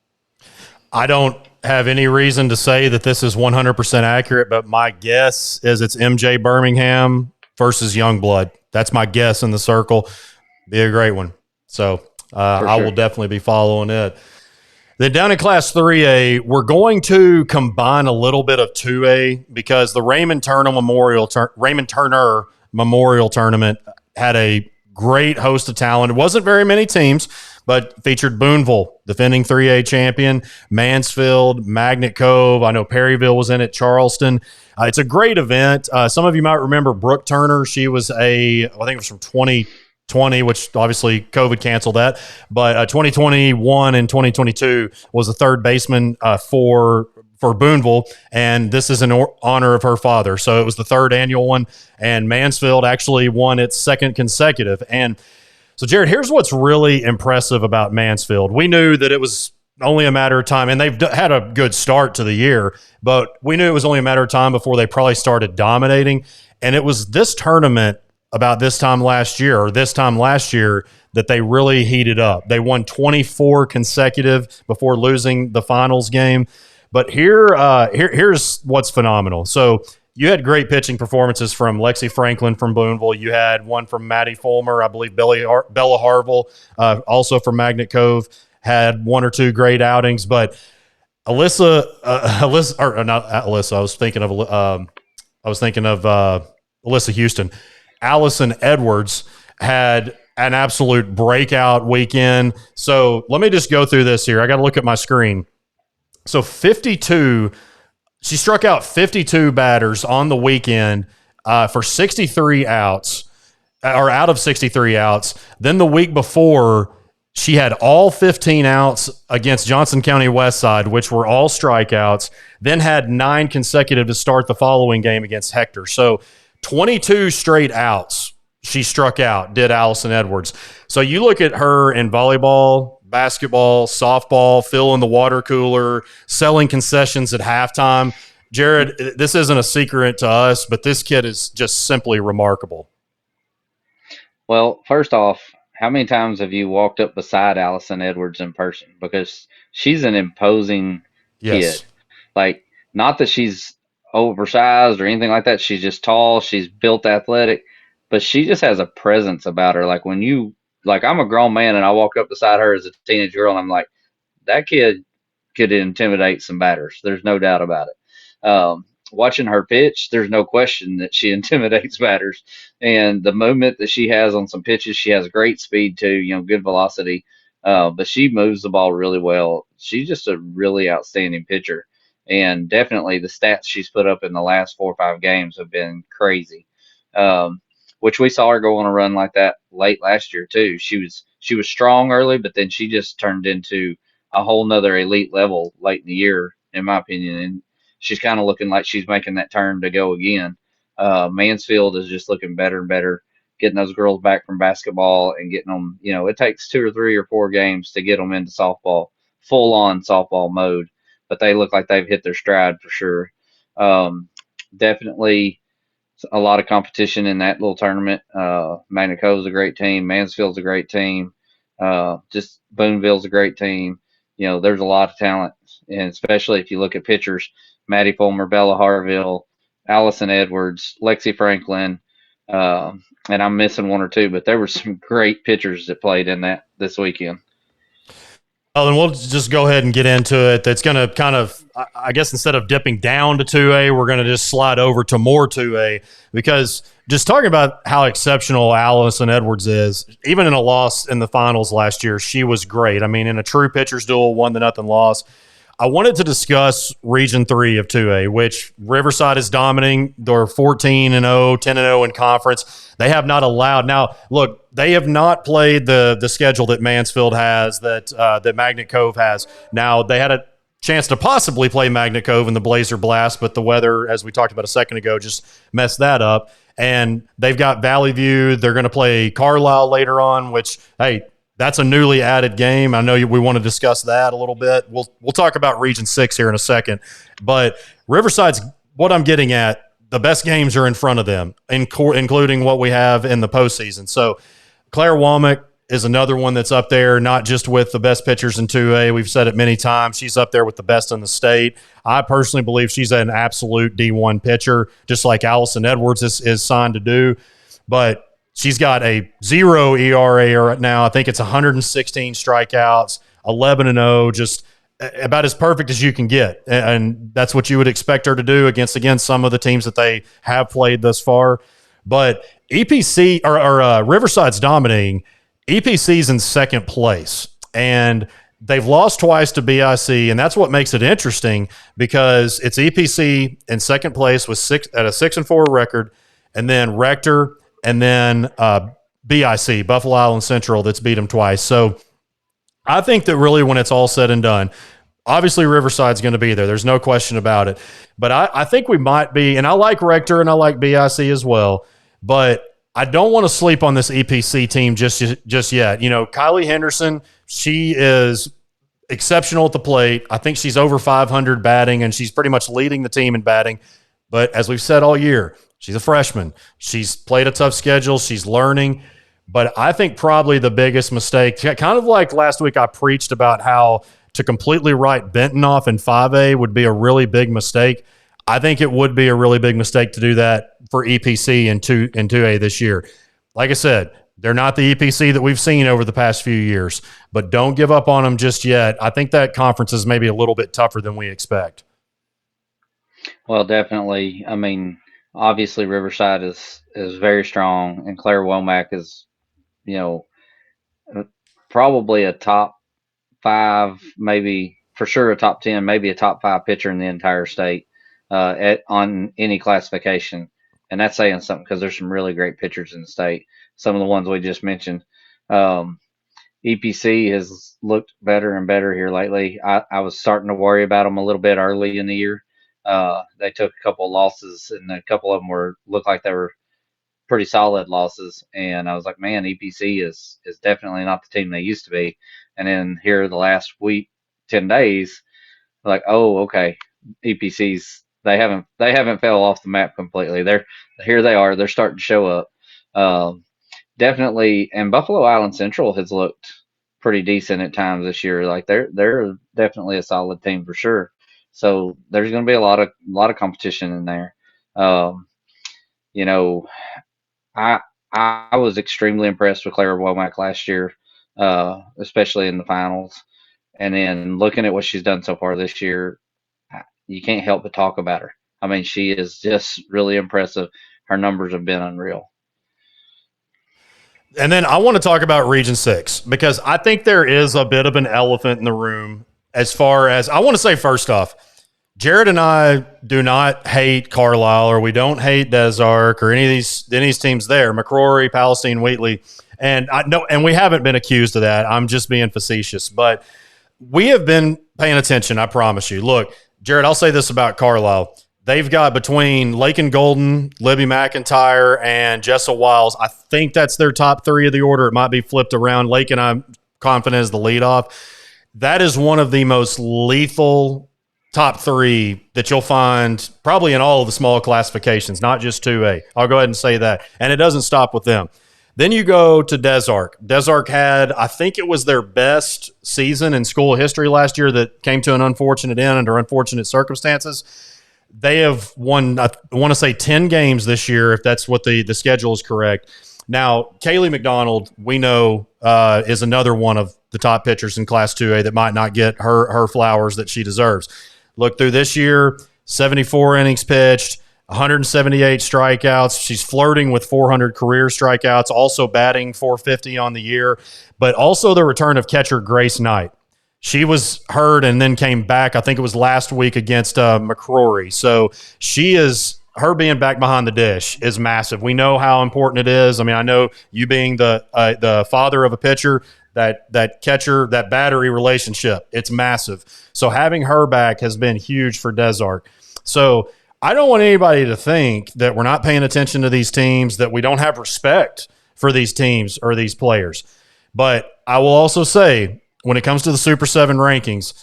I don't have any reason to say that this is 100% accurate, but my guess is it's MJ Birmingham versus Youngblood. That's my guess in the circle. Be a great one. So I will definitely be following it. Then down in Class 3A, we're going to combine a little bit of 2A, because the Raymond Turner Memorial Tournament had a great host of talent. It wasn't very many teams, but featured Boonville, defending 3A champion, Mansfield, Magnet Cove. I know Perryville was in it, Charleston. It's a great event. Some of you might remember Brooke Turner. She was I think it was from 2020, which obviously COVID canceled that. But 2021 and 2022 was the third baseman for Boonville, and this is in honor of her father. So it was the third annual one, and Mansfield actually won its second consecutive. And so, Jared, here's what's really impressive about Mansfield. We knew that it was only a matter of time, and they've had a good start to the year, but we knew it was only a matter of time before they probably started dominating. And it was this tournament about this time last year that they really heated up. They won 24 consecutive before losing the finals game. But here's what's phenomenal. So you had great pitching performances from Lexi Franklin from Boonville. You had one from Maddie Fulmer. I believe Bella Harville, also from Magnet Cove, had 1 or 2 great outings. But I was thinking of Alyssa Houston. Allison Edwards had an absolute breakout weekend. So let me just go through this here. I got to look at my screen. So she struck out 52 batters on the weekend for 63 outs, or out of 63 outs. Then the week before, she had all 15 outs against Johnson County Westside, which were all strikeouts, then had 9 consecutive to start the following game against Hector. So 22 straight outs she struck out, did Allison Edwards. So you look at her in volleyball, basketball, softball, filling the water cooler, selling concessions at halftime. Jared, this isn't a secret to us, but this kid is just simply remarkable. Well, first off, how many times have you walked up beside Allison Edwards in person? Because she's an imposing kid. Like, not that she's oversized or anything like that. She's just tall. She's built athletic, but she just has a presence about her. Like, I'm a grown man and I walk up beside her as a teenage girl and I'm like, that kid could intimidate some batters. There's no doubt about it. Watching her pitch, there's no question that she intimidates batters. And the movement that she has on some pitches, she has great speed too, good velocity. but she moves the ball really well. She's just a really outstanding pitcher, and definitely the stats she's put up in the last 4 or 5 games have been crazy. Um, which we saw her go on a run like that late last year too. She was strong early, but then she just turned into a whole nother elite level late in the year, in my opinion. And she's kind of looking like she's making that turn to go again. Mansfield is just looking better and better, getting those girls back from basketball and getting them. It takes 2 or 3 or 4 games to get them into softball, full on softball mode, but they look like they've hit their stride for sure. Definitely a lot of competition in that little tournament. Magna Cove's a great team. Mansfield's a great team. Just Boonville's a great team. There's a lot of talent, and especially if you look at pitchers, Maddie Fulmer, Bella Harville, Allison Edwards, Lexi Franklin, and I'm missing one or two, but there were some great pitchers that played in that this weekend. Well, then we'll just go ahead and get into it. That's going to kind of, I guess, instead of dipping down to 2A, we're going to just slide over to more 2A, because just talking about how exceptional Allison Edwards is, even in a loss in the finals last year, she was great. I mean, in a true pitcher's duel, 1-0 loss. I wanted to discuss Region 3 of 2A, which Riverside is dominating. They're 14-0, 10-0 in conference. They have not allowed. Now, look, they have not played the schedule that Mansfield has, that Magnet Cove has. Now, they had a chance to possibly play Magnet Cove in the Blazer Blast, but the weather, as we talked about a second ago, just messed that up. And they've got Valley View. They're going to play Carlisle later on, which, hey, that's a newly added game. I know we want to discuss that a little bit. We'll talk about Region 6 here in a second. But Riverside's, what I'm getting at, the best games are in front of them, including what we have in the postseason. So Claire Womack is another one that's up there, not just with the best pitchers in 2A. We've said it many times. She's up there with the best in the state. I personally believe she's an absolute D1 pitcher, just like Allison Edwards is signed to do. But she's got a 0 ERA right now. I think it's 116 strikeouts, 11-0, just about as perfect as you can get. And that's what you would expect her to do against some of the teams that they have played thus far. But EPC or Riverside's dominating. EPC's in second place, and they've lost twice to BIC, and that's what makes it interesting, because it's EPC in second place with at a 6-4 record, and then Rector, and then BIC, Buffalo Island Central, that's beat them twice. So I think that really when it's all said and done, obviously Riverside's going to be there. There's no question about it. But I think we might be, and I like Rector and I like BIC as well, but I don't want to sleep on this EPC team just yet. Kylie Henderson, she is exceptional at the plate. I think she's over 500 batting, and she's pretty much leading the team in batting. But as we've said all year, she's a freshman. She's played a tough schedule. She's learning. But I think probably the biggest mistake, kind of like last week I preached about how to completely write Benton off in 5A would be a really big mistake. I think it would be a really big mistake to do that for EPC in 2A this year. Like I said, they're not the EPC that we've seen over the past few years, but don't give up on them just yet. I think that conference is maybe a little bit tougher than we expect. Well, definitely. I mean, obviously Riverside is very strong, and Claire Womack is, probably a top 5, maybe for sure a top 10, maybe a top 5 pitcher in the entire state on any classification. And that's saying something, because there's some really great pitchers in the state. Some of the ones we just mentioned. EPC has looked better and better here lately. I was starting to worry about them a little bit early in the year. They took a couple of losses, and a couple of them looked like they were pretty solid losses. And I was like, man, EPC is definitely not the team they used to be. And then here the last week, 10 days, like, oh, okay, EPC's they haven't fell off the map completely. Here they are. They're starting to show up. Definitely, and Buffalo Island Central has looked pretty decent at times this year. Like they're definitely a solid team for sure. So there's going to be a lot of competition in there. I was extremely impressed with Clara Womack last year, especially in the finals. And then looking at what she's done so far this year, you can't help but talk about her. I mean, she is just really impressive. Her numbers have been unreal. And then I want to talk about Region 6 because I think there is a bit of an elephant in the room as far as I want to say first off, Jared and I do not hate Carlisle or we don't hate Des Arc or any of these teams there, McCrory, Palestine, Wheatley. And I know, and we haven't been accused of that. I'm just being facetious, but we have been paying attention. I promise you. Look, Jared, I'll say this about Carlisle. They've got between Lake and Golden, Libby McIntyre, and Jessa Wiles. I think that's their top three of the order. It might be flipped around. Lake and I'm confident is the leadoff. That is one of the most lethal top three that you'll find probably in all of the small classifications, not just 2A. I'll go ahead and say that. And it doesn't stop with them. Then you go to Des Arc. Des Arc had, I think it was their best season in school history last year that came to an unfortunate end under unfortunate circumstances. They have won, I want to say 10 games this year, if that's what the schedule is correct. Now, Kaylee McDonald, we know, is another one of the top pitchers in Class 2A that might not get her flowers that she deserves. Look, through this year, 74 innings pitched, 178 strikeouts. She's flirting with 400 career strikeouts, also batting 450 on the year, but also the return of catcher Grace Knight. She was hurt and then came back. I think it was last week against McCrory. So her being back behind the dish is massive. We know how important it is. I mean, I know you being the father of a pitcher, that catcher, that battery relationship, it's massive. So having her back has been huge for Des Arc. So I don't want anybody to think that we're not paying attention to these teams, that we don't have respect for these teams or these players. But I will also say, when it comes to the Super 7 rankings,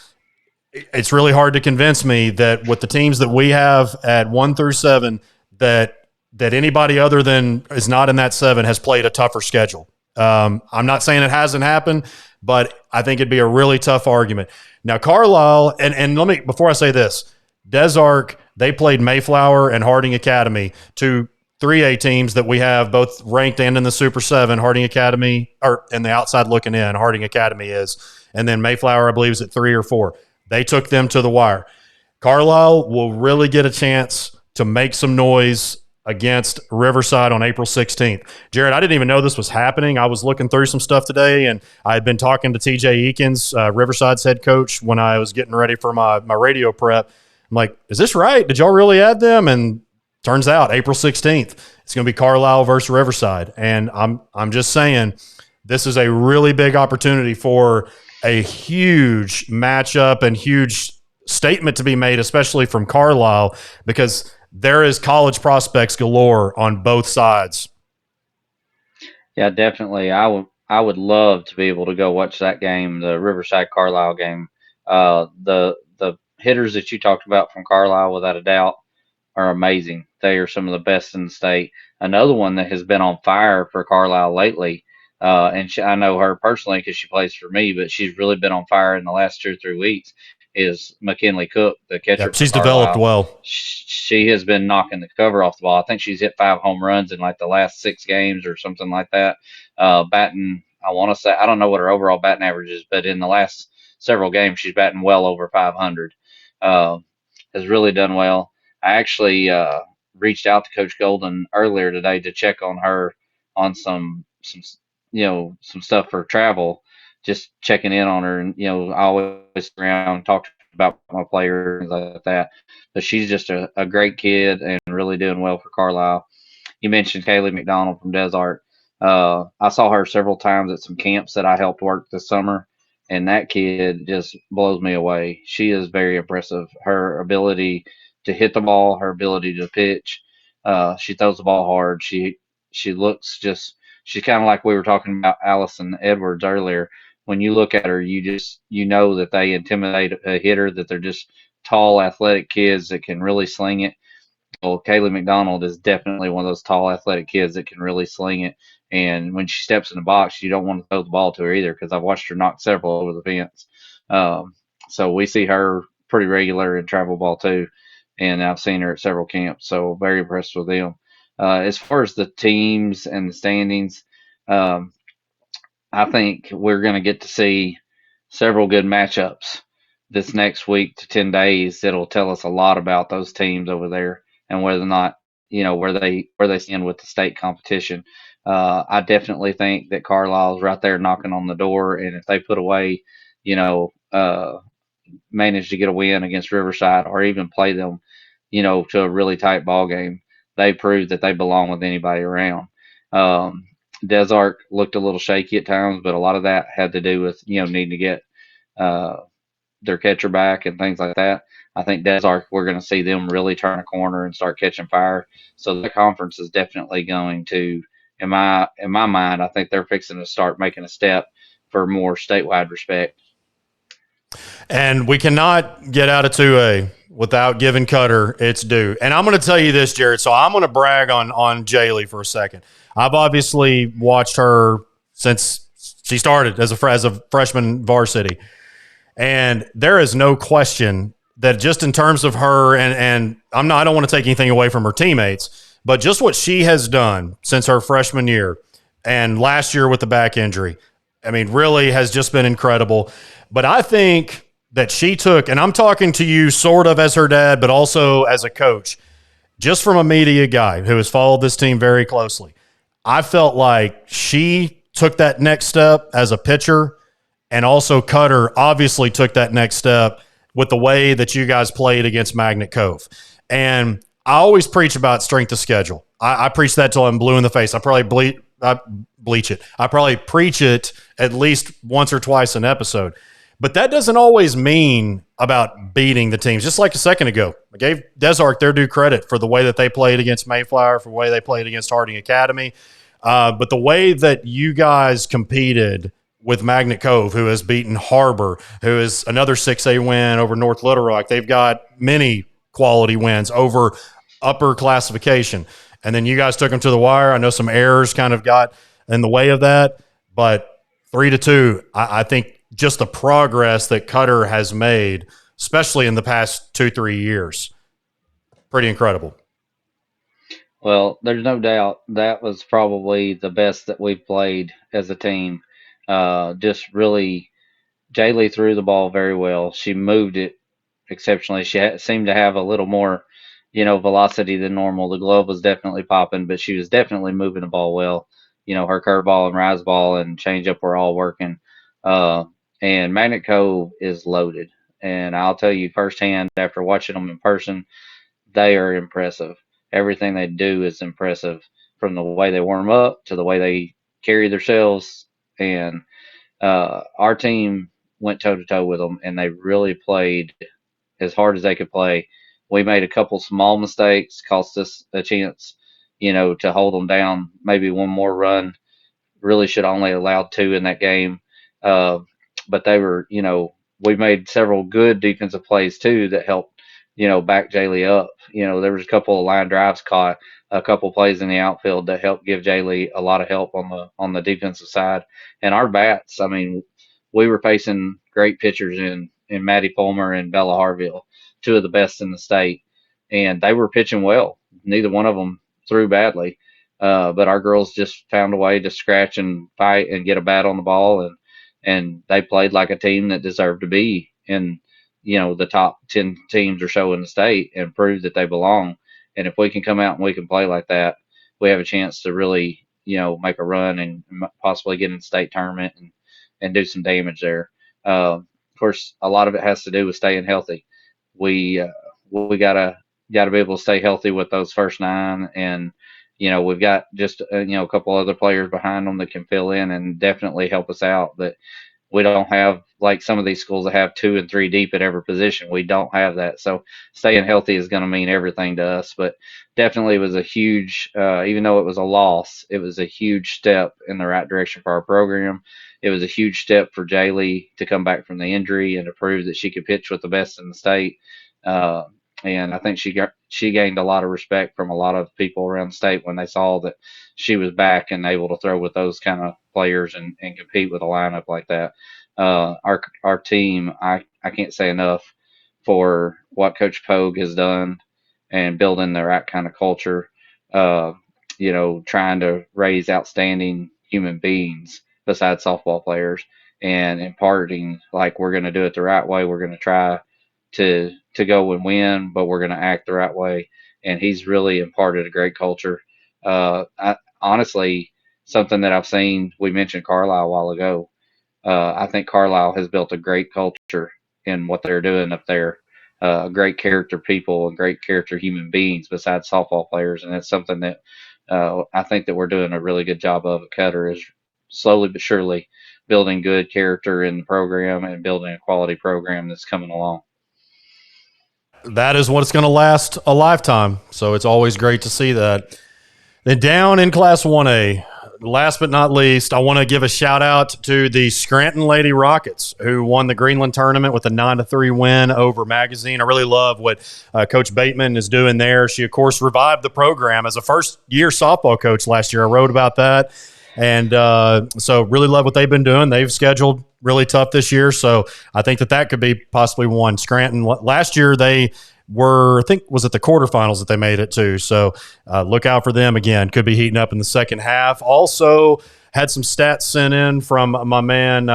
it's really hard to convince me that with the teams that we have at 1 through 7, that anybody other than is not in that 7 has played a tougher schedule. I'm not saying it hasn't happened, but I think it'd be a really tough argument. Now, Carlisle, and let me, before I say this, Des Arc, they played Mayflower and Harding Academy, two 3A teams that we have both ranked and in the Super 7. Harding Academy, or in the outside looking in, Harding Academy is. And then Mayflower, I believe, is at 3 or 4. They took them to the wire. Carlisle will really get a chance to make some noise against Riverside on April 16th. Jared, I didn't even know this was happening. I was looking through some stuff today, and I had been talking to TJ Eakins, Riverside's head coach, when I was getting ready for my radio prep. I'm like, is this right? Did y'all really add them? And turns out April 16th, it's going to be Carlisle versus Riverside. And I'm just saying this is a really big opportunity for a huge matchup and huge statement to be made, especially from Carlisle, because there is college prospects galore on both sides. Yeah, definitely. I would love to be able to go watch that game, the Riverside Carlisle game. The hitters that you talked about from Carlisle, without a doubt, are amazing. They are some of the best in the state. Another one that has been on fire for Carlisle lately, and I know her personally because she plays for me, but she's really been on fire in the last 2 or 3 weeks, is McKinley Cook, the catcher. Yep, she's for Carlisle. developed well. She has been knocking the cover off the ball. I think she's hit 5 home runs in like the last 6 games or something like that. Batting, I want to say, I don't know what her overall batting average is, but in the last several games, she's batting well over 500. Has really done well. I actually reached out to Coach Golden earlier today to check on her on some stuff for travel, just checking in on her. And I always around talk about my players and things like that. But she's just a great kid and really doing well for Carlisle. You mentioned Kaylee McDonald from Des Arc. I saw her several times at some camps that I helped work this summer, and that kid just blows me away. She is very impressive. Her ability to hit the ball, her ability to pitch. She throws the ball hard. She looks she's kind of like we were talking about Allison Edwards earlier. When you look at her, you know that they intimidate a hitter, that they're just tall, athletic kids that can really sling it. Well, Kaylee McDonald is definitely one of those tall, athletic kids that can really sling it. And when she steps in the box, you don't want to throw the ball to her either, because I've watched her knock several over the fence. So we see her pretty regular in travel ball too, and I've seen her at several camps. So very impressed with them. As far as the teams and the standings, I think we're going to get to see several good matchups this next week to 10 days. That'll tell us a lot about those teams over there and whether or not, where they stand with the state competition. I definitely think that Carlisle's right there knocking on the door, and if they put away, you know, manage to get a win against Riverside or even play them, to a really tight ball game, they proved that they belong with anybody around. Um, Des Arc looked a little shaky at times, but a lot of that had to do with needing to get uh, their catcher back and things like that. I think Des Arc, we're going to see them really turn a corner and start catching fire. So the conference is definitely going to, in my mind, I think they're fixing to start making a step for more statewide respect. And we cannot get out of 2A without giving Cutter its due. And I'm going to tell you this, Jared. So I'm going to brag on Jaylee for a second. I've obviously watched her since she started as a freshman varsity. And there is no question that just in terms of her, and I don't want to take anything away from her teammates, but just what she has done since her freshman year and last year with the back injury, I mean, really has just been incredible. But I think that she took, and I'm talking to you sort of as her dad, but also as a coach, just from a media guy who has followed this team very closely. I felt like she took that next step as a pitcher, and also Cutter obviously took that next step with the way that you guys played against Magnet Cove. And I always preach about strength of schedule. I preach that till I'm blue in the face. I bleach it. I probably preach it at least once or twice an episode. But that doesn't always mean about beating the teams. Just like a second ago, I gave Des Arc their due credit for the way that they played against Mayflower, for the way they played against Harding Academy. But the way that you guys competed with Magnet Cove, who has beaten Harbor, who is another 6A win over North Little Rock. They've got many quality wins over upper classification. And then you guys took them to the wire. I know some errors kind of got in the way of that, but 3-2, I think just the progress that Cutter has made, especially in the past 2-3 years, pretty incredible. Well, there's no doubt that was probably the best that we've played as a team. Just really, Jaylee threw the ball very well. She moved it exceptionally. Seemed to have a little more, velocity than normal. The glove was definitely popping, but she was definitely moving the ball well. Her curveball and rise ball and changeup were all working. Uh, and Magnet Cove is loaded. And I'll tell you firsthand, after watching them in person, they are impressive. Everything they do is impressive, from the way they warm up to the way they carry themselves. And our team went toe to toe with them, and they really played as hard as they could play. We made a couple small mistakes, cost us a chance, to hold them down. Maybe one more run. Really should only allowed two in that game. Uh, but they were, we made several good defensive plays too that helped, back Jaylee up. There was a couple of line drives caught, a couple plays in the outfield that helped give Jaylee a lot of help on the defensive side. And our bats, I mean, we were facing great pitchers in Maddie Fulmer and Bella Harville, two of the best in the state, and they were pitching well. Neither one of them threw badly. But our girls just found a way to scratch and fight and get a bat on the ball, and they played like a team that deserved to be in the top 10 teams or so in the state, and proved that they belong. And if we can come out and we can play like that, we have a chance to really make a run and possibly get in the state tournament and do some damage there. Of course, a lot of it has to do with staying healthy. We gotta be able to stay healthy with those first nine, and we've got just a couple other players behind them that can fill in and definitely help us out. But we don't have like some of these schools that have 2 and 3 deep at every position. We don't have that, so staying healthy is going to mean everything to us. But definitely was a huge, even though it was a loss, it was a huge step in the right direction for our program. It was a huge step for Jaylee to come back from the injury and to prove that she could pitch with the best in the state. Uh, and I think she gained a lot of respect from a lot of people around the state when they saw that she was back and able to throw with those kind of players and compete with a lineup like that. Our team, I can't say enough for what Coach Pogue has done and building the right kind of culture. Uh, trying to raise outstanding human beings besides softball players, and imparting like we're going to do it the right way. We're going to try to go and win, but we're going to act the right way. And he's really imparted a great culture. Honestly, something that I've seen. We mentioned Carlisle a while ago. I think Carlisle has built a great culture in what they're doing up there. Great character people and great character human beings besides softball players, and that's something that I think that we're doing a really good job of at Cutter is slowly but surely building good character in the program and building a quality program that's coming along. That is what's going to last a lifetime. So it's always great to see that. Then down in Class 1A, last but not least, I want to give a shout out to the Scranton Lady Rockets, who won the Greenland tournament with a 9-3 win over Magazine. I really love what Coach Bateman is doing there. She, of course, revived the program as a first-year softball coach last year. I wrote about that. And so really love what they've been doing. They've scheduled really tough this year, so I think that could be possibly one. Scranton, last year they were, I think, was it the quarterfinals that they made it to? So look out for them again. Could be heating up in the second half. Also had some stats sent in from my man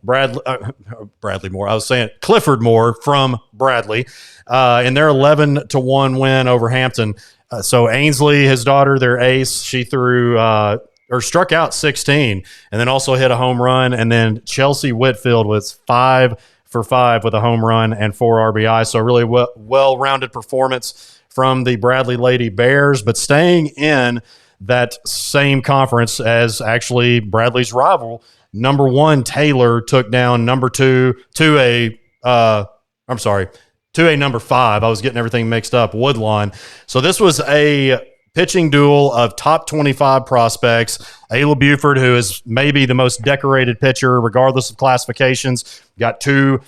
Bradley Moore. I was saying Clifford Moore from Bradley, in their 11-1 win over Hampton. So Ainsley, his daughter, their ace, she threw or struck out 16, and then also hit a home run. And then Chelsea Whitfield was 5 for 5 with a home run and 4 RBI. So a really well-rounded performance from the Bradley Lady Bears, but staying in that same conference as actually Bradley's rival, number 1 Taylor took down number 2 2A number 5. I was getting everything mixed up. Woodlawn. So this was a pitching duel of top 25 prospects. Ayla Buford, who is maybe the most decorated pitcher regardless of classifications, got 2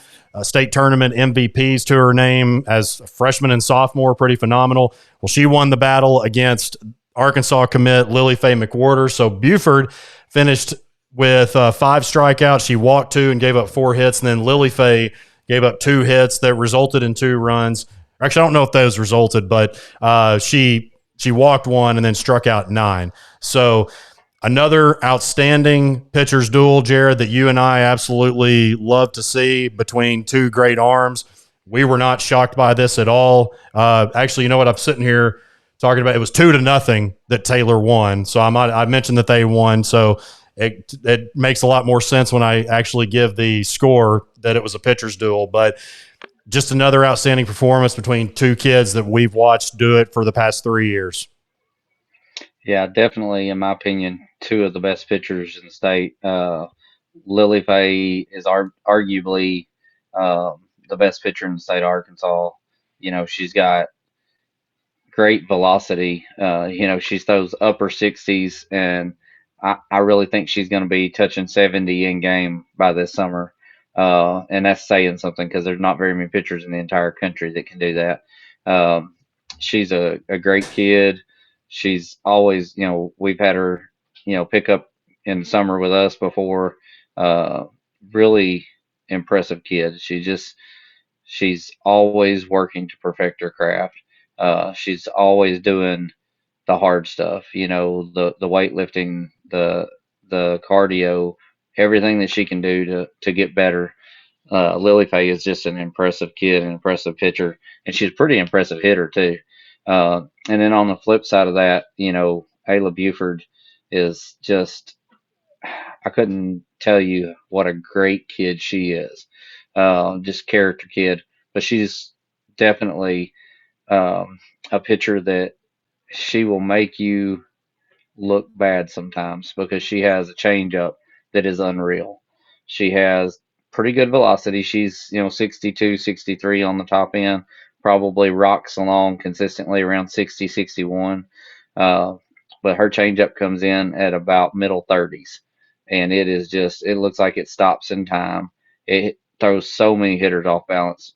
state tournament MVPs to her name as a freshman and sophomore, pretty phenomenal. Well, she won the battle against Arkansas commit Lily Faye McWhorter. So Buford finished with 5 strikeouts. She walked 2 and gave up 4 hits, and then Lily Faye gave up 2 hits that resulted in 2 runs. Actually, I don't know if those resulted, but she walked 1 and then struck out 9. So another outstanding pitcher's duel, Jared, that you and I absolutely love to see between 2 great arms. We were not shocked by this at all. Actually, you know what? I'm sitting here talking about it was 2-0 that Taylor won. So I mentioned that they won. So it makes a lot more sense when I actually give the score that it was a pitcher's duel. But just another outstanding performance between 2 kids that we've watched do it for the past 3 years. Yeah, definitely, in my opinion, 2 of the best pitchers in the state. Lily Faye is arguably the best pitcher in the state of Arkansas. You know, she's got great velocity. She throws upper 60s, and I really think she's going to be touching 70 in game by this summer. And that's saying something because there's not very many pitchers in the entire country that can do that. She's a great kid. She's always, we've had her, pick up in the summer with us before. Really impressive kid. She's always working to perfect her craft. She's always doing the hard stuff, the weightlifting, the cardio, everything that she can do to get better. Lily Faye is just an impressive kid, an impressive pitcher, and she's a pretty impressive hitter too. And then on the flip side of that, Ayla Buford is just, I couldn't tell you what a great kid she is. Just character kid, but she's definitely a pitcher that she will make you look bad sometimes because she has a changeup that is unreal. She has pretty good velocity. She's, 62, 63 on the top end, probably rocks along consistently around 60, 61. But her changeup comes in at about middle 30s. And it looks like it stops in time. It throws so many hitters off balance.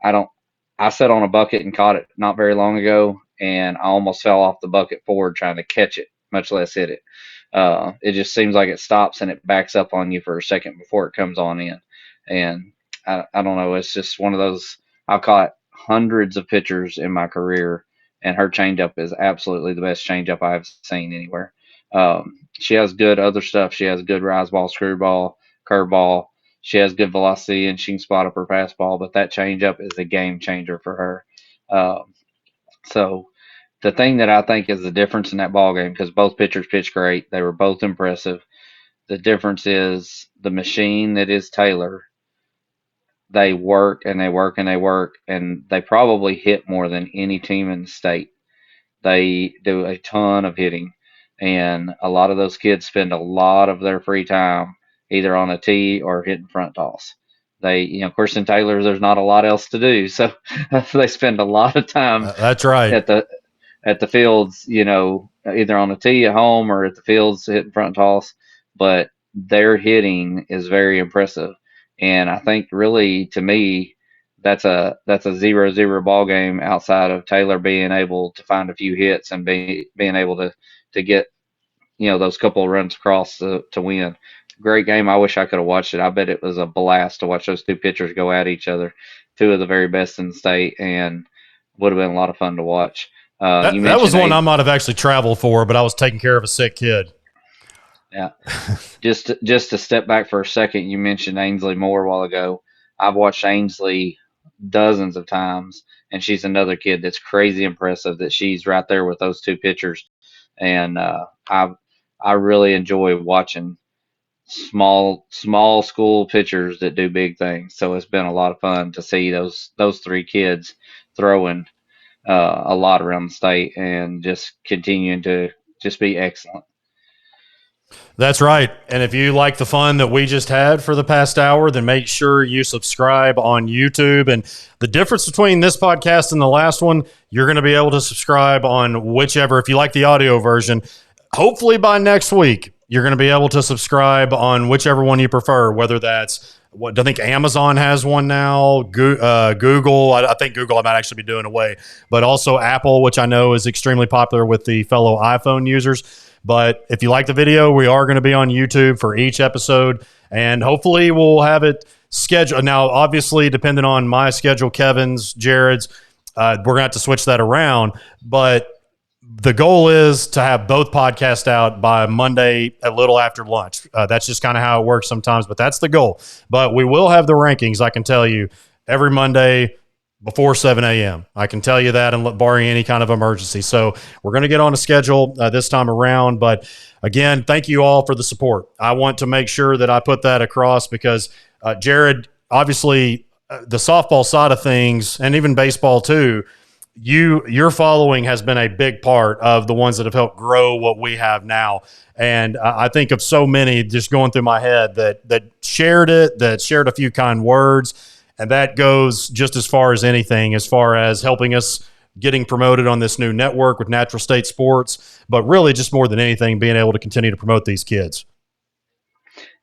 I don't, I sat on a bucket and caught it not very long ago, and I almost fell off the bucket forward trying to catch it, much less hit it. It just seems like it stops and it backs up on you for a second before it comes on in. And I don't know. It's just one of those. I've caught hundreds of pitchers in my career, and her changeup is absolutely the best changeup I've seen anywhere. She has good other stuff. She has good rise ball, screwball, curveball. She has good velocity and she can spot up her fastball, but that changeup is a game changer for her. So the thing that I think is the difference in that ball game, because both pitchers pitched great, they were both impressive. The difference is the machine that is Taylor. They work and they work and they work, and they probably hit more than any team in the state. They do a ton of hitting, and a lot of those kids spend a lot of their free time either on a tee or hitting front toss. Of course, in Taylor, there's not a lot else to do, so they spend a lot of time That's right. at the fields, either on a tee at home or at the fields hitting front toss. But their hitting is very impressive, and I think really to me that's a 0-0 ball game outside of Taylor being able to find a few hits and being able to get those couple of runs across to win. Great game. I wish I could have watched it. I bet it was a blast to watch those two pitchers go at each other, two of the very best in the state, and would have been a lot of fun to watch. That was one I might have actually traveled for, but I was taking care of a sick kid. Yeah. Just to step back for a second, you mentioned Ainsley Moore a while ago. I've watched Ainsley dozens of times, and she's another kid that's crazy impressive that she's right there with those two pitchers. And I really enjoy watching small school pitchers that do big things. So it's been a lot of fun to see those three kids throwing a lot around the state and just continuing to just be excellent. That's right. And if you like the fun that we just had for the past hour, then make sure you subscribe on YouTube. And the difference between this podcast and the last one, you're going to be able to subscribe on whichever, if you like the audio version, hopefully by next week, you're going to be able to subscribe on whichever one you prefer, whether that's what I think Amazon has one now, Google. I think Google I might actually be doing away, but also Apple, which I know is extremely popular with the fellow iPhone users. But if you like the video, we are going to be on YouTube for each episode, and hopefully we'll have it scheduled. Now, obviously, depending on my schedule, Kevin's, Jared's, we're going to have to switch that around. But the goal is to have both podcasts out by Monday a little after lunch. That's just kind of how it works sometimes, but that's the goal. But we will have the rankings, I can tell you, every Monday before 7 a.m. I can tell you that, and barring any kind of emergency. So we're going to get on a schedule this time around. But again, thank you all for the support. I want to make sure that I put that across because, Jared, obviously the softball side of things, and even baseball too, your following has been a big part of the ones that have helped grow what we have now. And I think of so many just going through my head that shared it, that shared a few kind words. And that goes just as far as anything, as far as helping us getting promoted on this new network with Natural State Sports, but really just more than anything, being able to continue to promote these kids.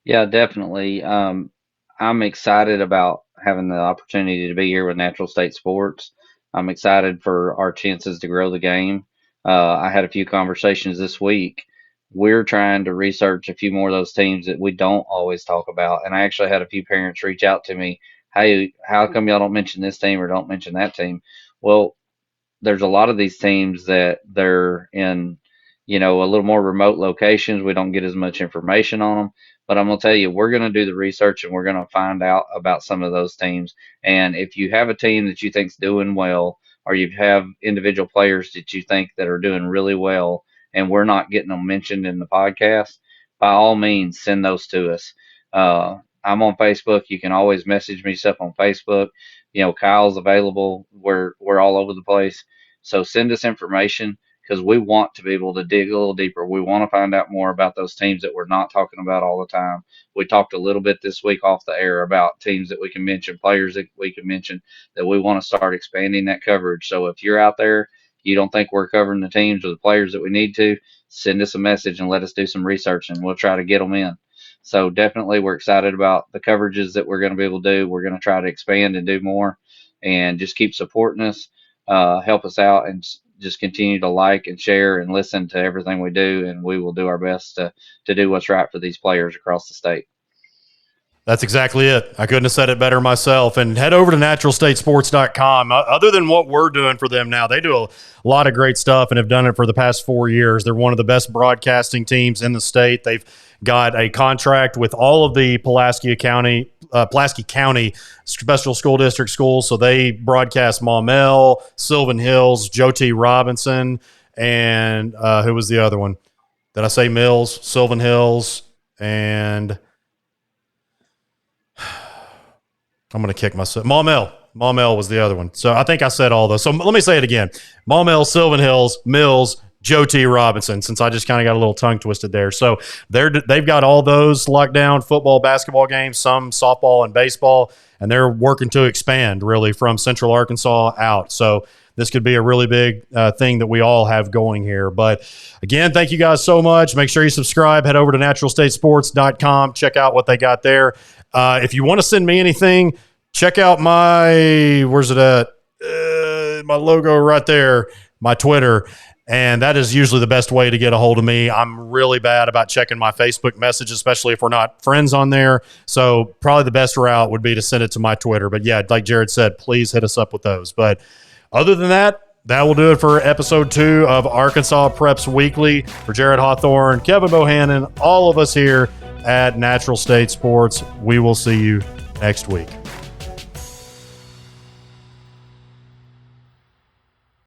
Yeah, definitely. I'm excited about having the opportunity to be here with Natural State Sports. I'm excited for our chances to grow the game. I had a few conversations this week. We're trying to research a few more of those teams that we don't always talk about. And I actually had a few parents reach out to me. Hey, how come y'all don't mention this team or don't mention that team? Well, there's a lot of these teams that they're in, a little more remote locations. We don't get as much information on them. But I'm going to tell you, we're going to do the research and we're going to find out about some of those teams. And if you have a team that you think's doing well, or you have individual players that you think that are doing really well, and we're not getting them mentioned in the podcast, by all means, send those to us. I'm on Facebook. You can always message me stuff on Facebook. Kyle's available. We're all over the place. So send us information because we want to be able to dig a little deeper. We want to find out more about those teams that we're not talking about all the time. We talked a little bit this week off the air about teams that we can mention, players that we can mention, that we want to start expanding that coverage. So if you're out there, you don't think we're covering the teams or the players that we need to, send us a message and let us do some research and we'll try to get them in. So definitely we're excited about the coverages that we're going to be able to do. We're going to try to expand and do more and just keep supporting us, help us out, and just continue to like and share and listen to everything we do. And we will do our best to do what's right for these players across the state. That's exactly it. I couldn't have said it better myself. And head over to naturalstatesports.com. Other than what we're doing for them now, they do a lot of great stuff and have done it for the past 4 years. They're one of the best broadcasting teams in the state. They've got a contract with all of the Pulaski County Special School District schools. So they broadcast Maumelle, Sylvan Hills, Joe T. Robinson, and who was the other one? Did I say Mills, Sylvan Hills, and I'm going to kick myself. Maumelle was the other one. So I think I said all those. So let me say it again. Maumelle, Sylvan Hills, Mills, Joe T. Robinson, since I just kind of got a little tongue twisted there. So they've got all those locked down, football, basketball games, some softball and baseball, and they're working to expand really from Central Arkansas out. So this could be a really big thing that we all have going here. But again, thank you guys so much. Make sure you subscribe. Head over to naturalstatesports.com. Check out what they got there. If you want to send me anything, check out where's it at? My logo right there, my Twitter. And that is usually the best way to get a hold of me. I'm really bad about checking my Facebook message, especially if we're not friends on there. So probably the best route would be to send it to my Twitter. But yeah, like Jared said, please hit us up with those. But other than that, that will do it for episode 2 of Arkansas Preps Weekly. For Jared Hawthorn, Kevin Bohannon, all of us here at Natural State Sports, we will see you next week.